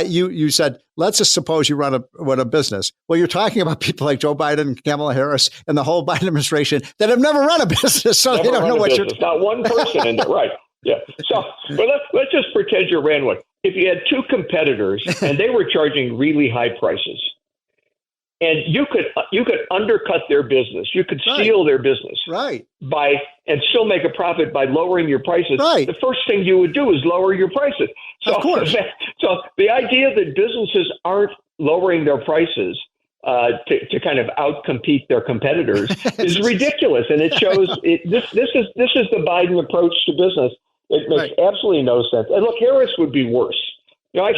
You said, let's just suppose you run a business. Well, you're talking about people like Joe Biden and Kamala Harris and the whole Biden administration that have never run a business, so they don't know what you're talking about. Not one person in there, right? Yeah. So, but let's just pretend you ran one. If you had two competitors and they were charging really high prices, and you could undercut their business, you could steal their business, and still make a profit by lowering your prices. Right. The first thing you would do is lower your prices. So, of course. So the idea that businesses aren't lowering their prices to kind of outcompete their competitors is ridiculous, and it shows this is the Biden approach to business. It makes absolutely no sense. And look, Harris would be worse. You know, I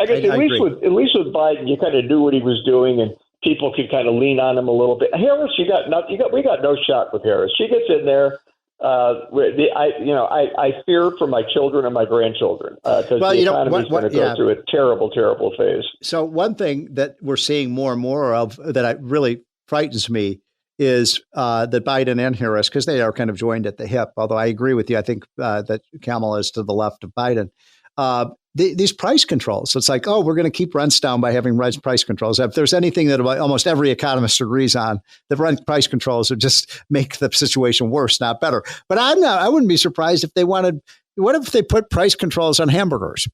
guess at least with Biden, you kind of knew what he was doing, and people could kind of lean on him a little bit. Harris, we got no shot with Harris. She gets in there. I fear for my children and my grandchildren because the economy is going to go through a terrible, terrible phase. So one thing that we're seeing more and more of that really frightens me is that Biden and Harris, because they are kind of joined at the hip, although I agree with you, I think that Kamala is to the left of Biden. These price controls. So it's like, we're going to keep rents down by having price controls. If there's anything that almost every economist agrees on, the rent price controls would just make the situation worse, not better. But I wouldn't be surprised if they wanted, what if they put price controls on hamburgers?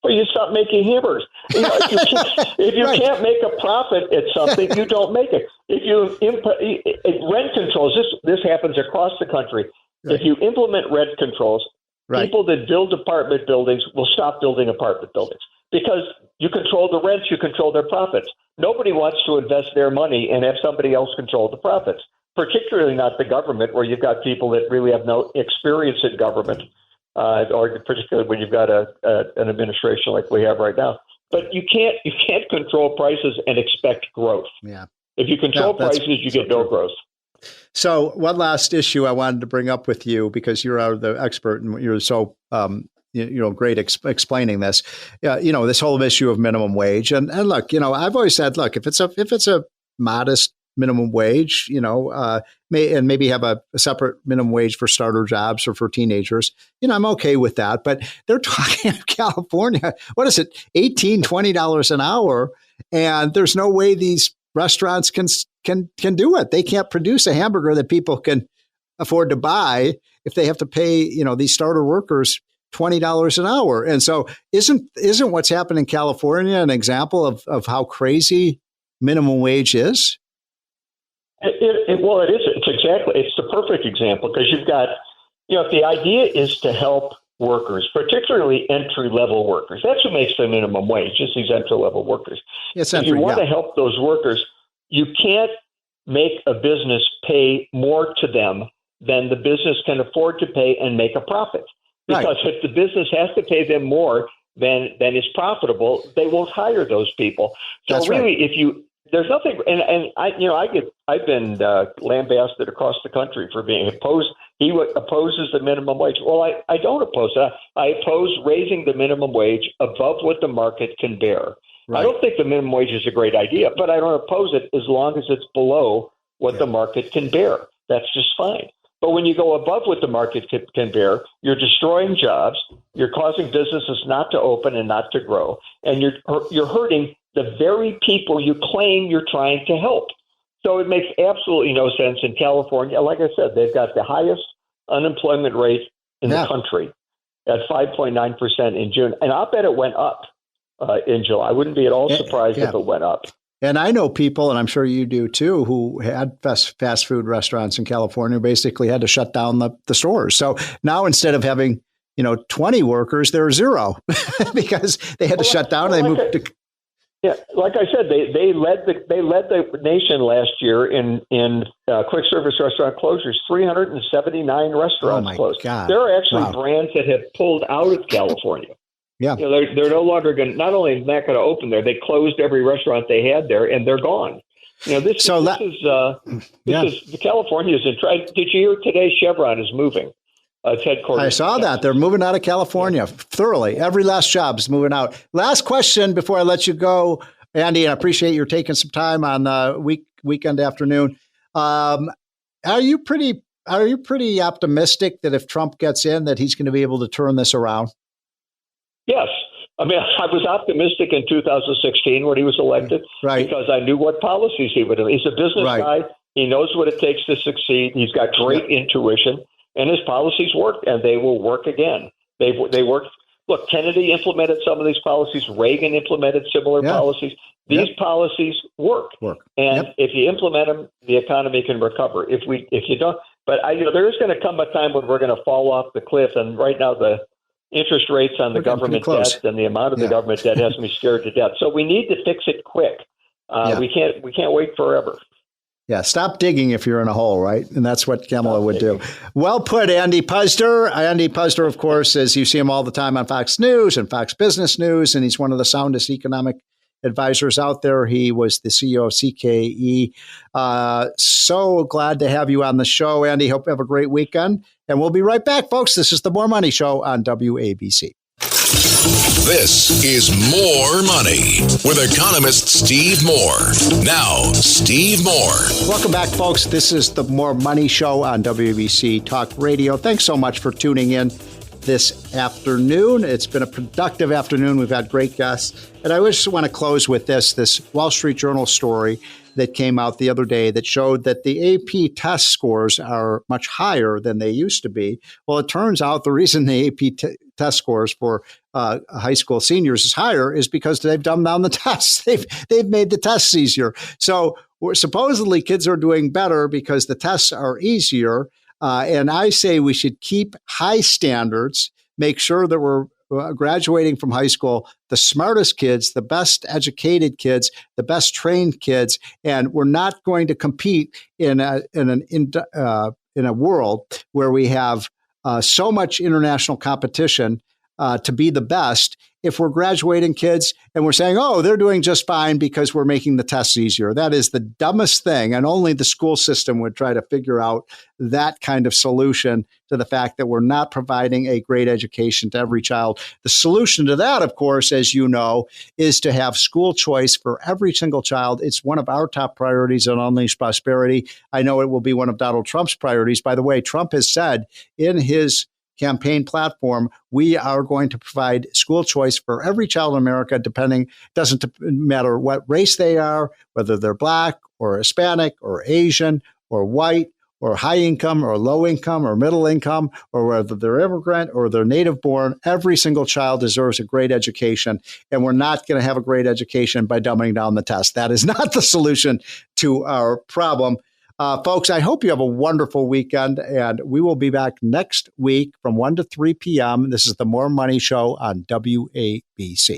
Well, you stop making hamburgers. If you can't make a profit at something, you don't make it. If you rent controls, this happens across the country. Right. If you implement rent controls, people that build apartment buildings will stop building apartment buildings because you control the rents, you control their profits. Nobody wants to invest their money and have somebody else control the profits, particularly not the government, where you've got people that really have no experience in government. Or particularly when you've got an administration like we have right now. But you can't control prices and expect growth. Yeah. If you control prices, you get no growth. So one last issue I wanted to bring up with you, because you're the expert and you're so great explaining this. This whole issue of minimum wage, and look, I've always said, look, if it's a modest minimum wage, maybe have a separate minimum wage for starter jobs or for teenagers. I'm okay with that. But they're talking in California, what is it, $18, $20 an hour, and there's no way these restaurants can do it. They can't produce a hamburger that people can afford to buy if they have to pay these starter workers $20 an hour. And so isn't what's happened in California an example of how crazy minimum wage is? Well, it is. It's the perfect example, because you've got, if the idea is to help workers, particularly entry-level workers, that's what makes the minimum wage, just these entry-level workers. If you want to help those workers, you can't make a business pay more to them than the business can afford to pay and make a profit. Because if the business has to pay them more than is profitable, they won't hire those people. So there's nothing, and I've been lambasted across the country for being opposed. He opposes the minimum wage. Well, I don't oppose that. I oppose raising the minimum wage above what the market can bear. Right. I don't think the minimum wage is a great idea, but I don't oppose it as long as it's below what the market can bear. That's just fine. But when you go above what the market can bear, you're destroying jobs, you're causing businesses not to open and not to grow, and you're hurting the very people you claim you're trying to help. So it makes absolutely no sense in California. Like I said, they've got the highest unemployment rate in the country at 5.9% in June. And I'll bet it went up in July. I wouldn't be at all surprised if it went up. And I know people, and I'm sure you do too, who had fast food restaurants in California basically had to shut down the stores. So now instead of having 20 workers, there are 0 because they had to shut down. And they moved to. Yeah, like I said, they led the nation last year in quick service restaurant closures. 379 restaurants closed. God. There are actually brands that have pulled out of California. Yeah, they're no longer going. Not only not going to open there, they closed every restaurant they had there, and they're gone. California is in try. Did you hear today? Chevron is moving. Its headquarters. I saw that. They're moving out of California thoroughly. Every last job is moving out. Last question before I let you go, Andy, and I appreciate you taking some time on the weekend afternoon. Are you pretty optimistic that if Trump gets in, that he's going to be able to turn this around? Yes. I mean, I was optimistic in 2016 when he was elected because I knew what policies he would do. He's a business guy. He knows what it takes to succeed. He's got great intuition. And his policies worked, and they will work again. They worked. Look, Kennedy implemented some of these policies. Reagan implemented similar policies. These policies work. And if you implement them, the economy can recover. If you don't, but there is going to come a time when we're going to fall off the cliff. And right now, the interest rates on the government debt and the amount of the government debt has me scared to death. So we need to fix it quick. We can't wait forever. Yeah, stop digging if you're in a hole, right? And that's what Kamala would do. Well put, Andy Puzder. Andy Puzder, of course, as you see him all the time on Fox News and Fox Business News, and he's one of the soundest economic advisors out there. He was the CEO of CKE. So glad to have you on the show, Andy. Hope you have a great weekend. And we'll be right back, folks. This is the More Money Show on WABC. This is More Money with economist Steve Moore. Now, Steve Moore. Welcome back, folks. This is the More Money Show on WABC Talk Radio. Thanks so much for tuning in this afternoon. It's been a productive afternoon. We've had great guests. And I just want to close with this Wall Street Journal story that came out the other day that showed that the AP test scores are much higher than they used to be. Well, it turns out the reason the AP test scores for high school seniors is higher is because they've dumbed down the tests. They've made the tests easier. So supposedly kids are doing better because the tests are easier. And I say we should keep high standards, make sure that we're graduating from high school, the smartest kids, the best educated kids, the best trained kids, and we're not going to compete in a world where we have so much international competition to be the best if we're graduating kids and we're saying, oh, they're doing just fine because we're making the tests easier. That is the dumbest thing. And only the school system would try to figure out that kind of solution to the fact that we're not providing a great education to every child. The solution to that, of course, as you know, is to have school choice for every single child. It's one of our top priorities on Unleash Prosperity. I know it will be one of Donald Trump's priorities. By the way, Trump has said in his campaign platform, we are going to provide school choice for every child in America, doesn't matter what race they are, whether they're Black or Hispanic or Asian or white or high income or low income or middle income, or whether they're immigrant or they're native born. Every single child deserves a great education. And we're not going to have a great education by dumbing down the test. That is not the solution to our problem. Folks, I hope you have a wonderful weekend, and we will be back next week from 1 to 3 p.m. This is the More Money Show on WABC.